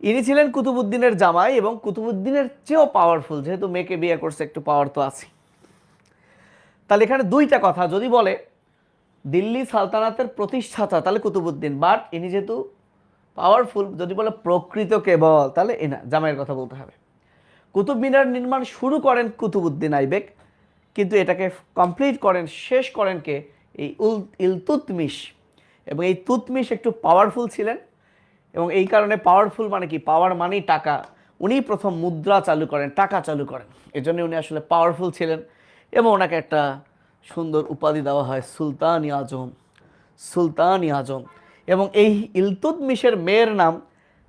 ইনি ছিলেন কুতুবউদ্দিনের জামাই, এবং কুতুবউদ্দিনের চেয়েও পাওয়ারফুল, যেহেতু মেয়েকে বিয়ে করছে, একটু পাওয়ার তো আছে। তাহলে এখানে দুইটা কথা, যদি বলে দিল্লি সালতানাতের প্রতিষ্ঠাতা তাহলে কুতুবউদ্দিন, বাট ইনি যেহেতু পাওয়ারফুল, যদি বলে প্রকৃত কেবল, তাহলে এনা জামাইয়ের কথা বলতে হবে। কুতুব মিনার নির্মাণ শুরু করেন কুতুবউদ্দিন আইবেক, কিন্তু এটাকে কমপ্লিট করেন, শেষ করেন কে? এই ইলতুৎমিশ। এবং এই তুতমিশ একটু পাওয়ারফুল ছিলেন, এবং এই কারণে পাওয়ারফুল মানে কি? পাওয়ার মানেই টাকা। উনি প্রথম মুদ্রা চালু করেন, টাকা চালু করেন, এজন্য উনি আসলে পাওয়ারফুল ছিলেন। এবং ওনাকে একটা সুন্দর উপাধি দেওয়া হয় সুলতান-ই আজম, সুলতান-ই আজম। এবং এই ইলতুৎমিশের মেয়ের নাম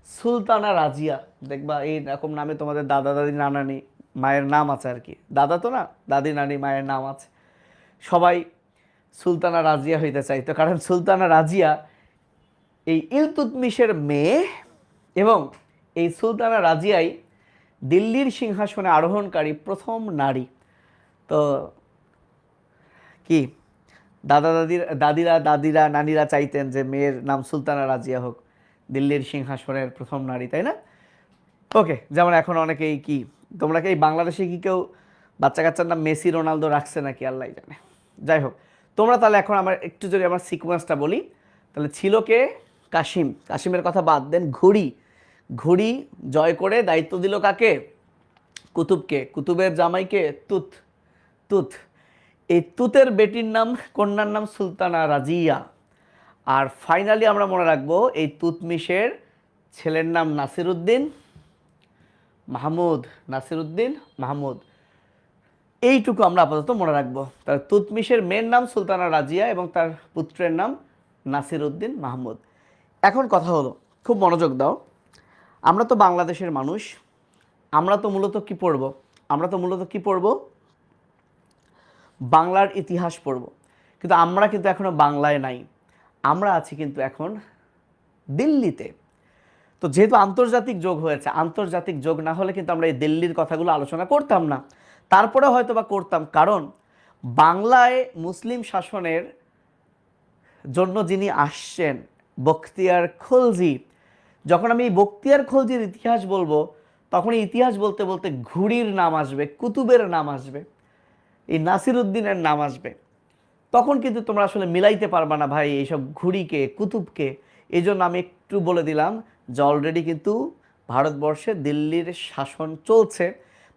সুলতানা রাজিয়া। দেখবা এইরকম নামে তোমাদের দাদা দাদি নানানি মায়ের নাম আছে আর কি, দাদা তো না, দাদি নানি মায়ের নাম আছে। সবাই সুলতানা রাজিয়া হইতে চাইতো, কারণ সুলতানা রাজিয়া এই ইলতুৎমিশের মেয়ে, এবং এই সুলতানা রাজিয়াই দিল্লির সিংহাসনে আরোহণকারী প্রথম নারী। তো কি দাদিরা নানিরা চাইতেন যে মেয়ের নাম সুলতানা রাজিয়া হোক, দিল্লির সিংহাসনের প্রথম নারী, তাই না? ওকে, যেমন এখন অনেকেই কি, তোমরা কি এই বাংলাদেশে কি কেউ বাচ্চা কাচ্চার নাম মেসি রোনালদো রাখছে নাকি, আল্লাহ জানে। যাই হোক, তোমরা তাহলে এখন আমার একটু যদি আমার সিকোয়েন্সটা বলি, তাহলে ছিল কে? কাশিমের কথা বাদ দেন। ঘুড়ি জয় করে দায়িত্ব দিল কাকে? কুতুবকে। কুতুবের জামাইকে তুত। এই তুতের বেটির নাম, কন্যার নাম সুলতানা রাজিয়া। আর ফাইনালি আমরা মনে রাখবো এই তুতমিশের ছেলের নাম নাসিরউদ্দিন মাহমুদ। এইটুকু আমরা আপাতত মনে রাখবো। তার তুতমিশের মেয়ের নাম সুলতানা রাজিয়া এবং তার পুত্রের নাম নাসির উদ্দিন মাহমুদ। এখন কথা হলো, খুব মনোযোগ দাও, আমরা তো বাংলাদেশের মানুষ, আমরা তো মূলত কি পড়ব, বাংলার ইতিহাস পড়ব। কিন্তু আমরা কিন্তু এখনো বাংলায় নাই, আমরা আছি কিন্তু এখন দিল্লিতে। তো যেহেতু আন্তর্জাতিক যোগ হয়েছে, আন্তর্জাতিক যোগ না হলে কিন্তু আমরা এই দিল্লির কথাগুলো আলোচনা করতাম না। তারপরে হয়তো বা করতাম, কারণ বাংলায় মুসলিম শাসনের জন্য যিনি আসছেন বখতিয়ার খলজি, যখন আমি এই বখতিয়ার খলজির ইতিহাস বলবো, তখন এই ইতিহাস বলতে বলতে ঘুরির নাম আসবে, কুতুবের নাম আসবে, এই নাসির উদ্দিনের নাম আসবে। তখন কিন্তু তোমরা আসলে মিলাইতে পারবা না ভাই এইসব ঘুরিকে কুতুবকে। এই জন্য আমি একটু বলে দিলাম যে অলরেডি কিন্তু ভারতবর্ষে দিল্লির শাসন চলছে।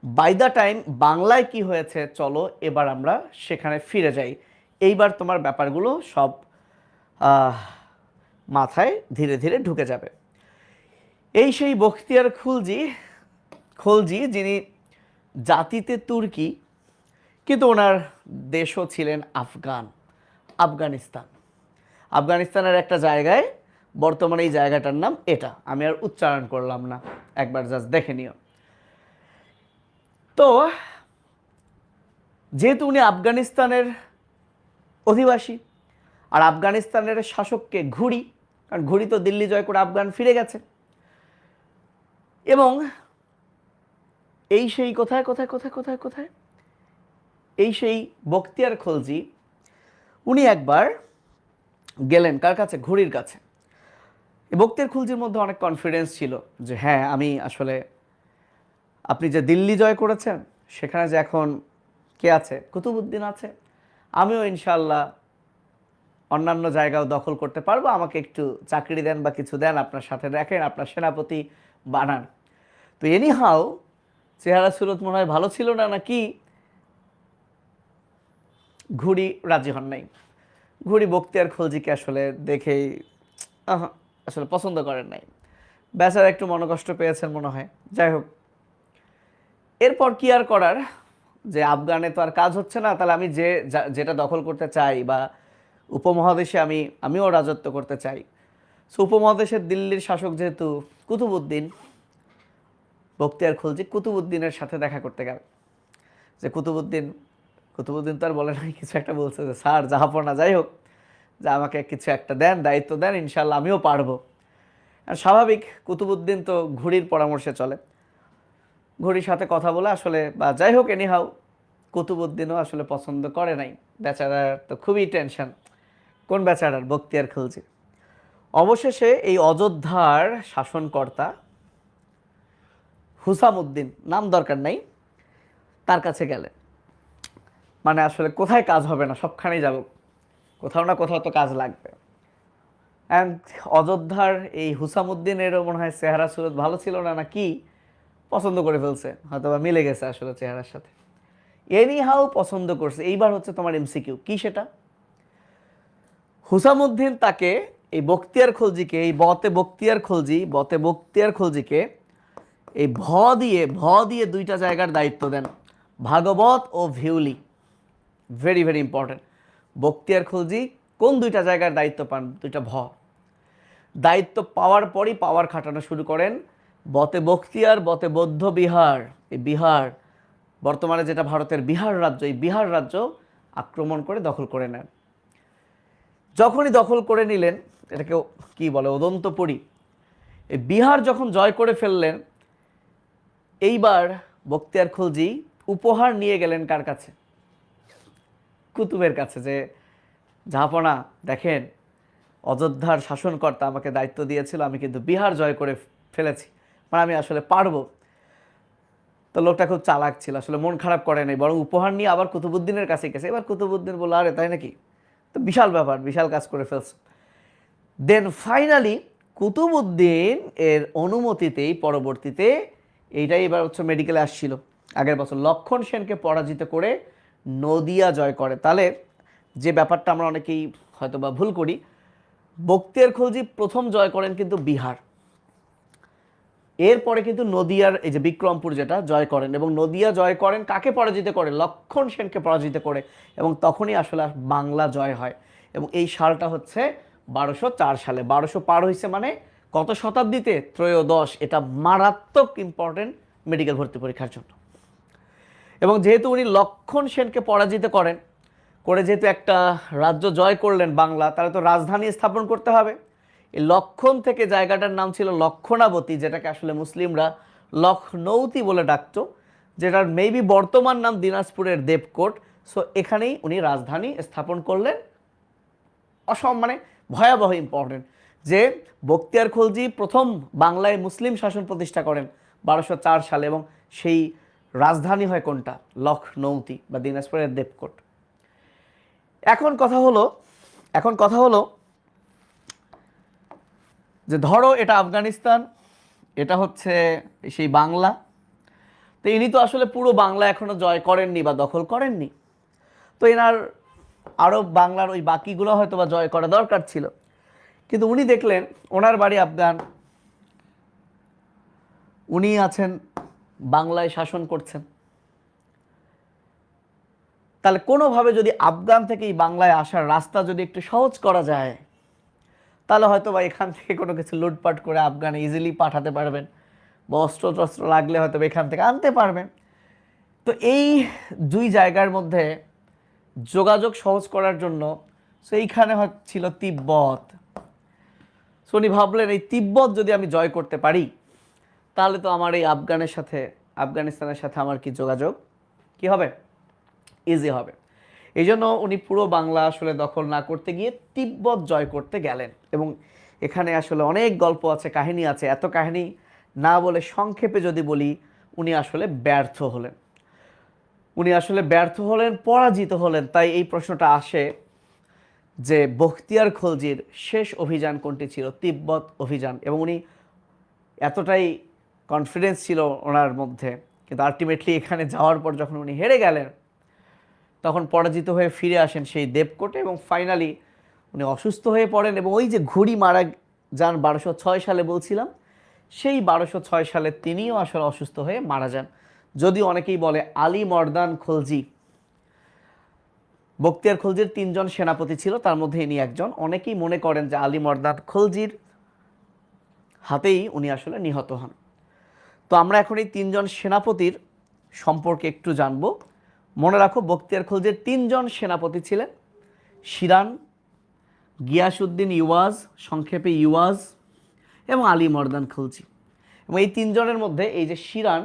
বাই দ্য টাইম বাংলায় কি হয়েছে, চলো এবার আমরা সেখানে ফিরে যাই। এইবার তোমার ব্যাপারগুলো সব মাথায় ধীরে ধীরে ঢুকে যাবে। এই সেই বখতিয়ার খলজি যিনি জাতিতে তুর্কি, কিন্তু ওনার দেশও ছিলেন আফগানিস্তান। আফগানিস্তানের একটা জায়গায়, বর্তমানে এই জায়গাটার নাম এটা, আমি আর উচ্চারণ করলাম না, একবার জাস্ট দেখে নিও। তো যেহেতু উনি আফগানিস্তানের অধিবাসী, আর আফগানিস্তানের শাসককে ঘুরি, কারণ ঘুরি তো দিল্লি জয় করে আফগান ফিরে গেছে, এবং এই সেই কোথায় কোথায় কোথায় কোথায় কোথায় এই সেই বখতিয়ার খলজি, উনি একবার গেলেন কার কাছে, ঘুরির কাছে। বখতিয়ার খলজির মধ্যে অনেক কনফিডেন্স ছিল যে হ্যাঁ, আমি আসলে, আপনি যে দিল্লি জয় করেছেন সেখানে যে এখন কে আছে, কুতুবউদ্দিন আছে, আমিও ইনশাল্লাহ অন্যান্য জায়গাও দখল করতে পারবো, আমাকে একটু চাকরি দেন বা কিছু দেন, আপনার সাথে রাখেন, আপনার সেনাপতি বানান। তো এনিহাও চেহারা সুরত মনে হয় ভালো ছিল না নাকি, ঘুরি রাজি হন নাই। ঘুরি বখতিয়ার খলজিকে আসলে দেখেই আসলে পছন্দ করেন নাই, বেচারা একটু মনোকষ্ট পেয়েছেন মনে হয়। যাই হোক, এরপর কি আর করার, যে আফগানে তো আর কাজ হচ্ছে না, তাহলে আমি যেটা দখল করতে চাই, বা উপমহাদেশে আমিও রাজত্ব করতে চাই। সো উপমহাদেশের দিল্লির শাসক যেহেতু কুতুবউদ্দিন, বখতিয়ার খলজি কুতুবউদ্দিনের সাথে দেখা করতে গেল। যে কুতুবউদ্দিন তো আর বলে নাই, কিছু একটা বলছে যে স্যার জাহাপনা, যাই হোক, যে আমাকে কিছু একটা দেন, দায়িত্ব দেন, ইনশাল্লাহ আমিও পারবো। আর স্বাভাবিক, কুতুবউদ্দিন তো ঘুরির পরামর্শে চলে, ঘড়ির সাথে কথা বলে আসলে, বা যাই হোক, এনিহাউ কুতুবউদ্দিনও আসলে পছন্দ করে নাই। বেচারার তো খুবই টেনশন। কোন বেচারার? বখতিয়ার খলজি। অবশেষে এই অযোধ্যার শাসনকর্তা হুসামউদ্দিন, নাম দরকার নাই, তার কাছে গেলেন। মানে আসলে কোথায় কাজ হবে না, সবখানেই যাব, কোথাও না কোথাও তো কাজ লাগবে। অ্যান্ড অযোধ্যার এই হুসামউদ্দিনেরও মনে হয় চেহারা সুরত ভালো ছিল না নাকি, পছন্দ করে ফেলছে, হয়তো বা মিলে গেছে আসলে চেহারার সাথে। এনিহাউ পছন্দ করছে। এইবার হচ্ছে তোমার এমসিকিউ কি, সেটা হুসামউদ্দিন তাকে, এই বখতিয়ার খলজিকে, এই বতে বখতিয়ার খলজিকে এই ভ দিয়ে দুইটা জায়গার দায়িত্ব দেন, ভাগবত ও ভিউলি। Very very important. Bakhtiyar Khalji কোন দুইটা জায়গার দায়িত্ব পান? দুইটা দায়িত্ব পাওয়ার পরই পাওয়ার খাটানো শুরু করেন। বতে বখতিয়ার, বতে বৌদ্ধ বিহার, এই বিহার, বর্তমানে যেটা ভারতের বিহার রাজ্য, এই বিহার রাজ্য আক্রমণ করে দখল করে নেন। যখনই দখল করে নিলেন, এটাকে কি বলে, অদন্তপুরী, এই বিহার যখন জয় করে ফেললেন, এইবার বখতিয়ার খলজি উপহার নিয়ে গেলেন কার কাছে? কুতুবের কাছে, যে জাহাপনা দেখেন, অযোধ্যার শাসনকর্তা আমাকে দায়িত্ব দিয়েছিল, আমি কিন্তু বিহার জয় করে ফেলেছি, মানে আমি আসলে পারবো। তো লোকটা খুব চালাক ছিল, আসলে মন খারাপ করে নাই, বরং উপহার নিয়ে আবার কুতুবউদ্দিনের কাছে গেছে। এবার কুতুবউদ্দিন বলল, আরে তাই নাকি, তো বিশাল ব্যাপার, বিশাল কাজ করে ফেলছে। দেন ফাইনালি কুতুবউদ্দিন এর অনুমতিতেই পরবর্তীতে, এইটাই এবার হচ্ছে মেডিকেলে আসছিল, আগের বছর লক্ষণ সেনকে পরাজিত করে নদিয়া জয় করে। তাহলে যে ব্যাপারটা আমরা অনেকেই হয়তো বা ভুল করি, বখতিয়ার খলজি প্রথম জয় করেন কিন্তু বিহার, এরপরে কিন্তু নদিয়ার এই যে বিক্রমপুর যেটা জয় করেন, এবং নদিয়া জয় করেন কাকে পরাজিত করে? লক্ষণ সেনকে পরাজিত করে, এবং তখনই আসলে বাংলা জয় হয়। এবং এই সালটা হচ্ছে 1204 সালে। 1200 পার হয়েছে মানে কত শতাব্দীতে? ত্রয়োদশ। এটা মারাত্মক ইম্পর্টেন্ট মেডিকেল ভর্তি পরীক্ষার জন্য। এবং যেহেতু উনি লক্ষণ সেনকে পরাজিত করেন, করে যেহেতু একটা রাজ্য জয় করলেন বাংলা, তাহলে তো রাজধানী স্থাপন করতে হবে। এই লক্ষণ থেকে জায়গাটার নাম ছিল লক্ষণাবতী, যেটাকে আসলে মুসলিমরা লখনৌতি বলে ডাকতো, যেটার মেবি বর্তমান নাম দিনাজপুরের দেবকোট। সো এখানেই উনি রাজধানী স্থাপন করলেন। মানে ভয়াবহ ইম্পর্টেন্ট যে বখতিয়ার খলজি প্রথম বাংলায় মুসলিম শাসন প্রতিষ্ঠা করেন 1204 সালে, এবং সেই রাজধানী হয় কোনটা? লখনৌতি বা দিনাজপুরের দেবকোট। এখন কথা হলো যে ধরো এটা আফগানিস্তান, এটা হচ্ছে সেই বাংলা, তো ইনি তো আসলে পুরো বাংলা এখনো জয় করেননি বা দখল করেননি, তো এনার আরও বাংলার ওই বাকিগুলো হয়তো বা জয় করা দরকার ছিল। কিন্তু উনি দেখলেন ওনার বাড়ি আফগান, উনি আছেন বাংলায় শাসন করছেন, তাহলে কোনোভাবে যদি আফগান থেকে এই বাংলায় আসার রাস্তা যদি একটু সহজ করা যায়, তাহলে হয়তো বা এখান থেকে কোনো কিছু লুটপাট করে আফগানে ইজিলি পাঠাতে পারবেন, বা অস্ত্র টস্ত্র লাগলে হয়তো এখান থেকে আনতে পারবেন। তো এই দুই জায়গার মধ্যে যোগাযোগ সহজ করার জন্য সেইখানে ছিল তিব্বত। সো উনি ভাবলেন এই তিব্বত যদি আমি জয় করতে পারি, তাহলে তো আমার এই আফগানিস্তানের সাথে আমার কি যোগাযোগ কি হবে? ইজি হবে। এই জন্য উনি পুরো বাংলা আসলে দখল না করতে গিয়ে তিব্বত জয় করতে গেলেন। এবং এখানে আসলে অনেক গল্প আছে, কাহিনী আছে। এত কাহিনী না বলে সংক্ষেপে যদি বলি, উনি আসলে ব্যর্থ হলেন, পরাজিত হলেন। তাই এই প্রশ্নটা আসে যে বখতিয়ার খলজির শেষ অভিযান কোনটি ছিল? তিব্বত অভিযান। এবং উনি এতটাই কনফিডেন্স ছিল ওনার মধ্যে, কিন্তু আলটিমেটলি এখানে যাওয়ার পর যখন উনি হেরে গেলেন, তখন পরাজিত হয়ে ফিরে আসেন সেই দেবকোটে, এবং ফাইনালি উনি অসুস্থ হয়ে পড়েন। এবং ওই যে ঘুড়ি মারা যান 1206 সালে বলছিলাম, সেই 1206 সালে তিনিও আসলে অসুস্থ হয়ে মারা যান। যদিও অনেকেই বলে আলী মর্দান খলজি, বখতিয়ার খলজির 3জন সেনাপতি ছিল, তার মধ্যে ইনি একজন। অনেকেই মনে করেন যে আলী মর্দান খলজির হাতেই উনি আসলে নিহত হন। তো আমরা এখন এই 3জন সেনাপতির সম্পর্কে একটু জানব। মনে রাখো, বখতিয়ার খলজির 3জন সেনাপতি ছিলেন: শিরান, গিয়াসউদ্দিন ইওয়াজ, সংক্ষেপে ইওয়াজ, এবং আলী মর্দান খলজি। এবং এই 3জনের মধ্যে এই যে শিরান,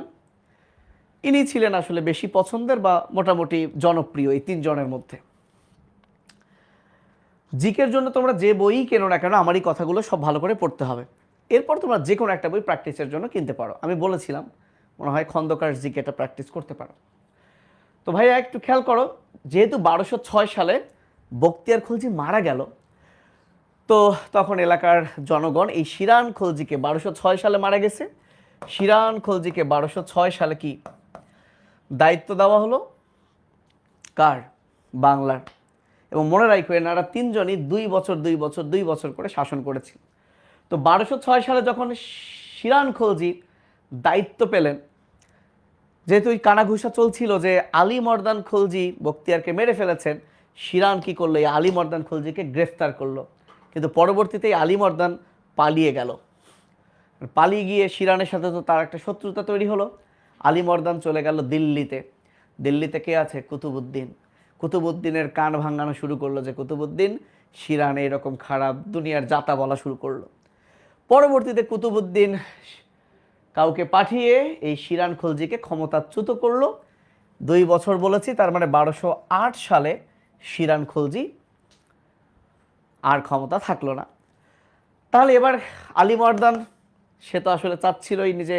ইনি ছিলেন আসলে বেশি পছন্দের বা মোটামুটি জনপ্রিয় এই 3জনের মধ্যে। জিকের জন্য তোমরা যে বই কেনো না কেন, আমার এই কথাগুলো সব ভালো করে পড়তে হবে। এরপর তোমরা যে কোনো একটা বই প্র্যাকটিসের জন্য কিনতে পারো। আমি বলেছিলাম মনে হয় খন্দকার জিকেটা প্র্যাকটিস করতে পারো। তো ভাইয়া একটু খেয়াল করো, যেহেতু 1206 সালে বখতিয়ার খলজি মারা গেল, তো তখন এলাকার জনগণ এই শিরান খলজিকে 1206 সালে মারা গেছে, শিরান খলজিকে 1206 সালে কি দায়িত্ব দেওয়া হলো? কার? বাংলার। এবং মনে রাখো এনারা 3জনই 2 বছর করে শাসন করেছে। তো 1206 সালে যখন শিরান খলজি দায়িত্ব পেলেন, যেহেতু ওই কানাঘুষা চলছিল যে আলী মর্দান খলজি বখতিয়ারকে মেরে ফেলেছেন, শিরান কি করলো? এই আলী মর্দান খলজিকে গ্রেফতার করলো। কিন্তু পরবর্তীতে আলী মর্দান পালিয়ে গেল। পালিয়ে গিয়ে শিরানের সাথে তো তার একটা শত্রুতা তৈরি হলো। আলী মর্দান চলে গেল দিল্লিতে। দিল্লিতে কে আছে? কুতুবউদ্দিন। কুতুবউদ্দিনের কান ভাঙানো শুরু করলো যে কুতুবউদ্দিন শিরান এরকম খারাপ, দুনিয়ার জাতা বলা শুরু করলো। পরবর্তীতে কুতুবউদ্দিন কাউকে পাঠিয়ে এই শিরান খলজিকে ক্ষমতাচ্যুত করলো। 2 বছর বলেছি, তার মানে 1208 সালে শিরান খলজি আর ক্ষমতা থাকলো না। তাহলে এবার আলী মর্দান, সে তো আসলে চাচ্ছিলই নিজে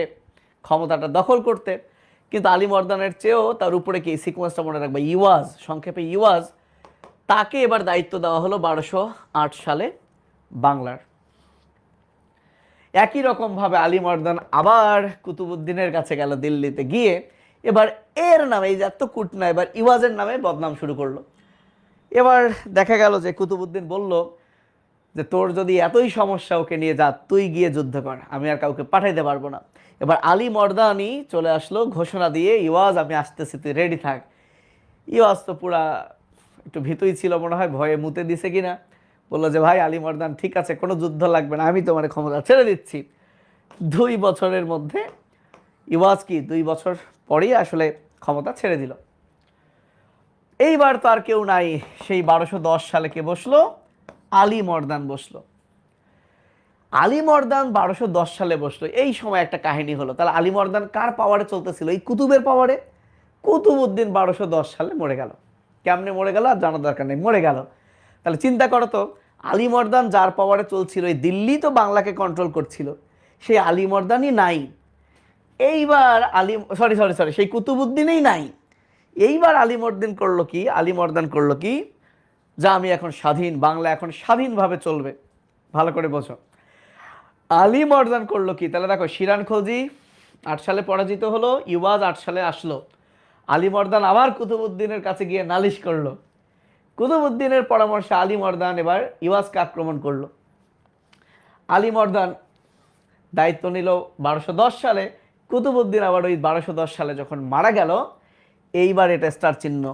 ক্ষমতাটা দখল করতে, কিন্তু আলী মর্দানের চেয়েও তার উপরে কি, সিকোয়েন্সটা মনে রাখবে, ইওয়াজ, সংক্ষেপে ইওয়াজ, তাকে এবার দায়িত্ব দেওয়া হলো 1208 সালে বাংলার। একই রকমভাবে আলী মর্দান আবার কুতুবউদ্দিনের কাছে গেল দিল্লিতে, গিয়ে এবার এর নামে, এই যে এত কুটনা, এবার ইওয়াজের নামে বদনাম শুরু করলো। এবার দেখা গেল যে কুতুবউদ্দিন বলল যে তোর যদি এতই সমস্যা, ওকে নিয়ে যা, তুই গিয়ে যুদ্ধ কর, আমি আর কাউকে পাঠাইতে পারবো না। এবার আলী মর্দানি চলে আসলো ঘোষণা দিয়ে, ইওয়াজ আমি আসতেছি, তুই রেডি থাক। ইওয়াজ তো পুরা একটু ভীতই ছিল মনে হয়, ভয়ে মুতে দিছে কিনা। বললো যে ভাই আলী মর্দান ঠিক আছে, কোনো যুদ্ধ লাগবে না, আমি তোমার ক্ষমতা ছেড়ে দিচ্ছি। 2 বছরের মধ্যে ইওয়াজ কি 2 বছর পরেই আসলে ক্ষমতা ছেড়ে দিল। এইবার তো আর কেউ নাই, সেই 1210 সালে কে বসলো? আলী মর্দান বসলো। আলী মর্দান 1210 সালে বসলো। এই সময় একটা কাহিনী হলো, তাহলে আলী মর্দান কার পাওয়ারে চলতেছিল? এই কুতুবের পাওয়ারে। কুতুবউদ্দিন 1210 সালে মরে গেল। কেমনে মরে গেল আর জানার দরকার নেই, মরে গেল। তাহলে চিন্তা করো তো, আলী মর্দান যার পাওয়ারে চলছিল, এই দিল্লি তো বাংলাকে কন্ট্রোল করছিল, সেই আলী মর্দানই নাই। এইবার আলী সরি সরি সরি সেই কুতুবউদ্দিনই নাই। এইবার আলী মর্দান করলো কি? আলী মর্দান করলো কি? যা আমি এখন স্বাধীন, বাংলা এখন স্বাধীনভাবে চলবে। ভালো করে বোঝো, আলী মর্দান করলো কি? তাহলে দেখো, শিরান খলজি 8 সালে পরাজিত হলো, ইওয়াজ 8 সালে আসলো। আলী মর্দান আবার কুতুবউদ্দিনের কাছে গিয়ে নালিশ করলো। কুতুবউদ্দিনের পরামর্শে আলী মর্দান এবার ইওয়াজকে আক্রমণ করলো। আলী মর্দান দায়িত্ব নিল 1210 সালে। কুতুবউদ্দিন আবার ওই 1210 সালে যখন মারা গেল, এইবার এটা স্টার চিহ্ন।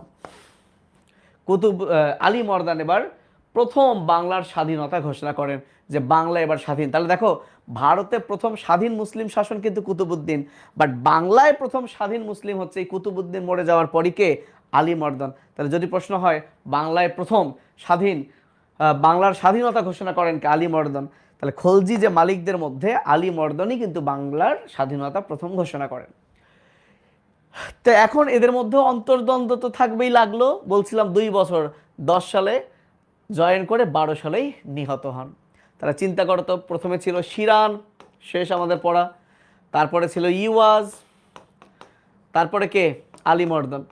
আলী মর্দান এবার প্রথম বাংলার স্বাধীনতা ঘোষণা করেন, যে বাংলা এবার স্বাধীন। তাহলে দেখো, ভারতে প্রথম স্বাধীন মুসলিম শাসন কিন্তু কুতুবউদ্দিন, বাট বাংলায় প্রথম স্বাধীন মুসলিম হচ্ছে এই কুতুবউদ্দিন মরে যাওয়ার পরই কে? আলী মর্দান। তাহলে যদি প্রশ্ন হয় বাংলায় প্রথম স্বাধীন, বাংলার স্বাধীনতা ঘোষণা করেন কে? আলী মর্দান। তাহলে খলজি যে মালিকদের মধ্যে আলী মর্দানই কিন্তু বাংলার স্বাধীনতা প্রথম ঘোষণা করেন। তো এখন এদের মধ্যে অন্তর্দ্বন্দ্ব তো থাকবেই লাগলো। বলছিলাম 2 বছর, 10 সালে জয়েন করে 12 সালেই নিহত হন। তারা চিন্তা করো তো, প্রথমে ছিল শিরান, শেষ আমাদের পড়া, তারপরে ছিল ইওয়াজ, তারপরে কে? আলী মর্দান।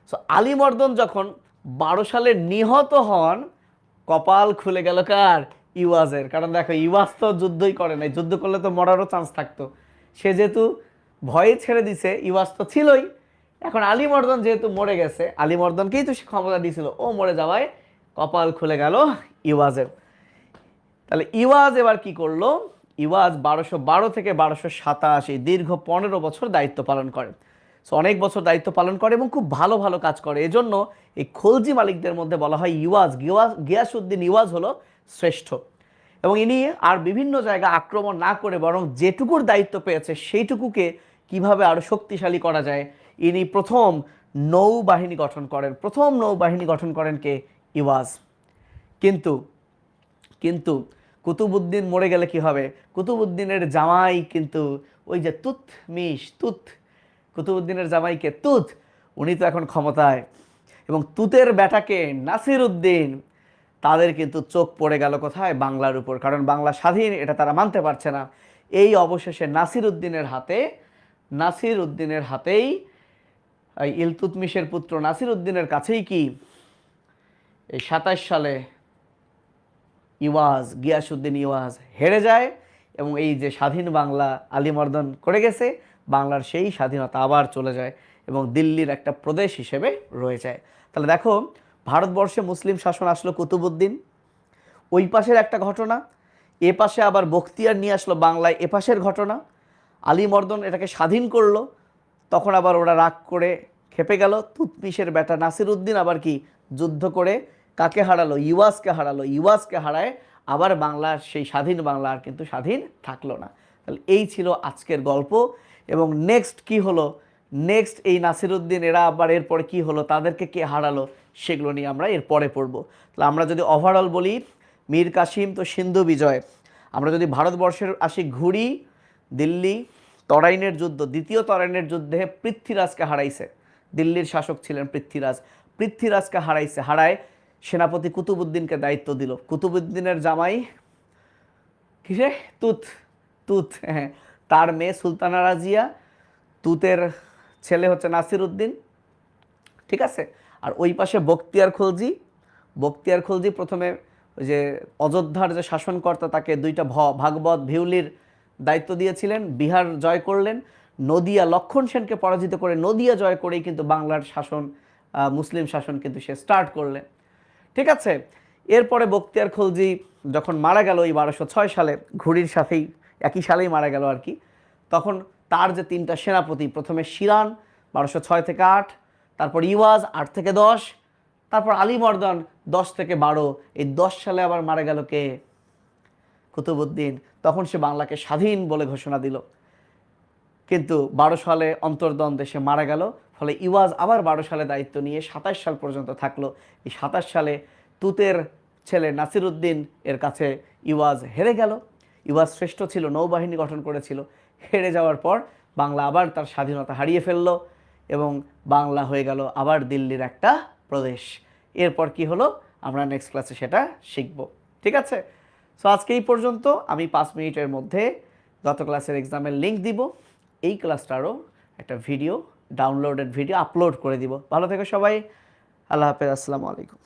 সো আলী মর্দান যখন 12 সালে নিহত হন, কপাল খুলে গেল কার? ইওয়াজের। কারণ দেখো, ইওয়াজ তো যুদ্ধই করে নাই, যুদ্ধ করলে তো মরারও চান্স থাকতো। সে যেহেতু ভয়ে ছেড়ে দিছে, ইওয়াজ তো ছিলই। এখন আলী মর্দান যেহেতু মরে গেছে, আলী মর্দানকেই তো সে ক্ষমতা দিয়েছিল, ও মরে যাওয়ায় কপাল খুলে গেল ইওয়াজের। তাহলে ইওয়াজ এবার কি করলো? ইওয়াজ 1212 থেকে 1287, দীর্ঘ 15 বছর দায়িত্ব পালন করে। সো অনেক বছর দায়িত্ব পালন করে এবং খুব ভালো ভালো কাজ করে। এজন্য এই খলজি মালিকদের মধ্যে বলা হয় গিয়াসউদ্দিন ইওয়াজ হলো শ্রেষ্ঠ। এবং ইনি আর বিভিন্ন জায়গা আক্রমণ না করে, বরং যেটুকুর দায়িত্ব পেয়েছে সেইটুকুকে কিভাবে আরো শক্তিশালী করা যায়, ইনি প্রথম নৌবাহিনী গঠন করেন। প্রথম নৌবাহিনী গঠন করেন কে? ইওয়াজ। কিন্তু কিন্তু কুতুবউদ্দিন মরে গেলে কি হবে? কুতুবউদ্দিনের জামাই কিন্তু ওই যে কুতুবউদ্দিনের জামাইকে তুত, উনি তো এখন ক্ষমতায়, এবং তুতের বেটাকে নাসির উদ্দিন, তাদের কিন্তু চোখ পড়ে গেল কোথায়? বাংলার উপর। কারণ বাংলা স্বাধীন, এটা তারা মানতে পারছে না। এই অবশেষে নাসির উদ্দিনের হাতেই ইলতুৎমিশের পুত্র নাসির উদ্দিনের কাছেই কি এই 27 সালে গিয়াসউদ্দিন ইওয়াজ হেরে যায়, এবং এই যে স্বাধীন বাংলা আলী মর্দান করে গেছে, বাংলার সেই স্বাধীনতা আবার চলে যায় এবং দিল্লির একটা প্রদেশ হিসেবে রয়ে যায়। তাহলে দেখো, ভারতবর্ষে মুসলিম শাসন আসলো কুতুবউদ্দিন, ওই পাশের একটা ঘটনা, এ পাশে আবার বখতিয়ার নিয়ে আসলো বাংলায়, এ পাশের ঘটনা। আলী মর্দান এটাকে স্বাধীন করলো, তখন আবার ওরা রাগ করে খেপে গেল। তুতমিশের বেটা নাসির উদ্দিন আবার কি যুদ্ধ করে কাকে হারালো? ইওয়াজকে হারায় আবার বাংলার সেই স্বাধীন বাংলা আর কিন্তু স্বাধীন থাকলো না। তাহলে এই ছিল আজকের গল্প। এবং নেক্সট কি হলো, নেক্সট এই নাসির উদ্দিন এরা আবার এরপরে কি হলো, তাদেরকে কে হারালো, সেগুলো নিয়ে আমরা এরপরে পড়বো। তাহলে আমরা যদি ওভারঅল বলি, মীর কাসিম তো সিন্ধু বিজয়। আমরা যদি ভারতবর্ষের আসি, ঘুরি, দিল্লি তরাইনের যুদ্ধ, দ্বিতীয় তরাইনের যুদ্ধে পৃথ্বীরাজকে হারাইছে। দিল্লির শাসক ছিলেন পৃথ্বীরাজকে হারায় সেনাপতি কুতুবউদ্দিনকে দায়িত্ব দিল। কুতুবউদ্দিনের জামাই কিসে? তুত, হ্যাঁ, তার মেয়ে সুলতানা রাজিয়া, তুতের ছেলে হচ্ছে নাসির উদ্দিন, ঠিক আছে। আর ওই পাশে বখতিয়ার খলজি প্রথমে ওই যে অযোধ্যার যে শাসনকর্তা, তাকে 2টা ভাগবত ভিউলির দায়িত্ব দিয়েছিলেন, বিহার জয় করলেন, নদিয়া লক্ষণ সেনকে পরাজিত করে নদিয়া জয় করেই কিন্তু বাংলার শাসন, মুসলিম শাসন কিন্তু সে স্টার্ট করলেন, ঠিক আছে। এরপরে বখতিয়ার খলজি যখন মারা গেল ওই 1206 সালে, ঘুড়ির সাথেই একই সালেই মারা গেল আর কি, তখন তার যে 3টা সেনাপতি, প্রথমে শিরান 1206 থেকে 8, তারপর ইওয়াজ 8 থেকে 10, তারপর আলীবর্দন 10 থেকে 12। এই 10 সালে আবার মারা গেল কে? কুতুবউদ্দিন। তখন সে বাংলাকে স্বাধীন বলে ঘোষণা দিল, কিন্তু 12 সালে অন্তর্দ্বন্দ্বে সে মারা গেল। ফলে ইওয়াজ আবার 12 সালে দায়িত্ব নিয়ে 27 সাল পর্যন্ত থাকলো। এই 27 সালে তুতের ছেলে নাসিরউদ্দিন এর কাছে ইওয়াজ হেরে গেল। ইওয়াজ শ্রেষ্ঠ ছিল, নৌবাহিনী গঠন করেছিল। হেরে যাওয়ার পর বাংলা আবার তার স্বাধীনতা হারিয়ে ফেললো এবং বাংলা হয়ে গেল আবার দিল্লির একটা প্রদেশ। এরপর কি হলো আমরা নেক্সট ক্লাসে সেটা শিখব। ঠিক আছে? সো আজকে এই পর্যন্ত। আমি 5 মিনিটের মধ্যে গত ক্লাসের এক্সামের লিঙ্ক দিব। এই ক্লাসটারও একটা ভিডিও, ডাউনলোডেড ভিডিও আপলোড করে দিব। ভালো থেকো সবাই। আল্লাহ হাফেজ। আসসালামু আলাইকুম।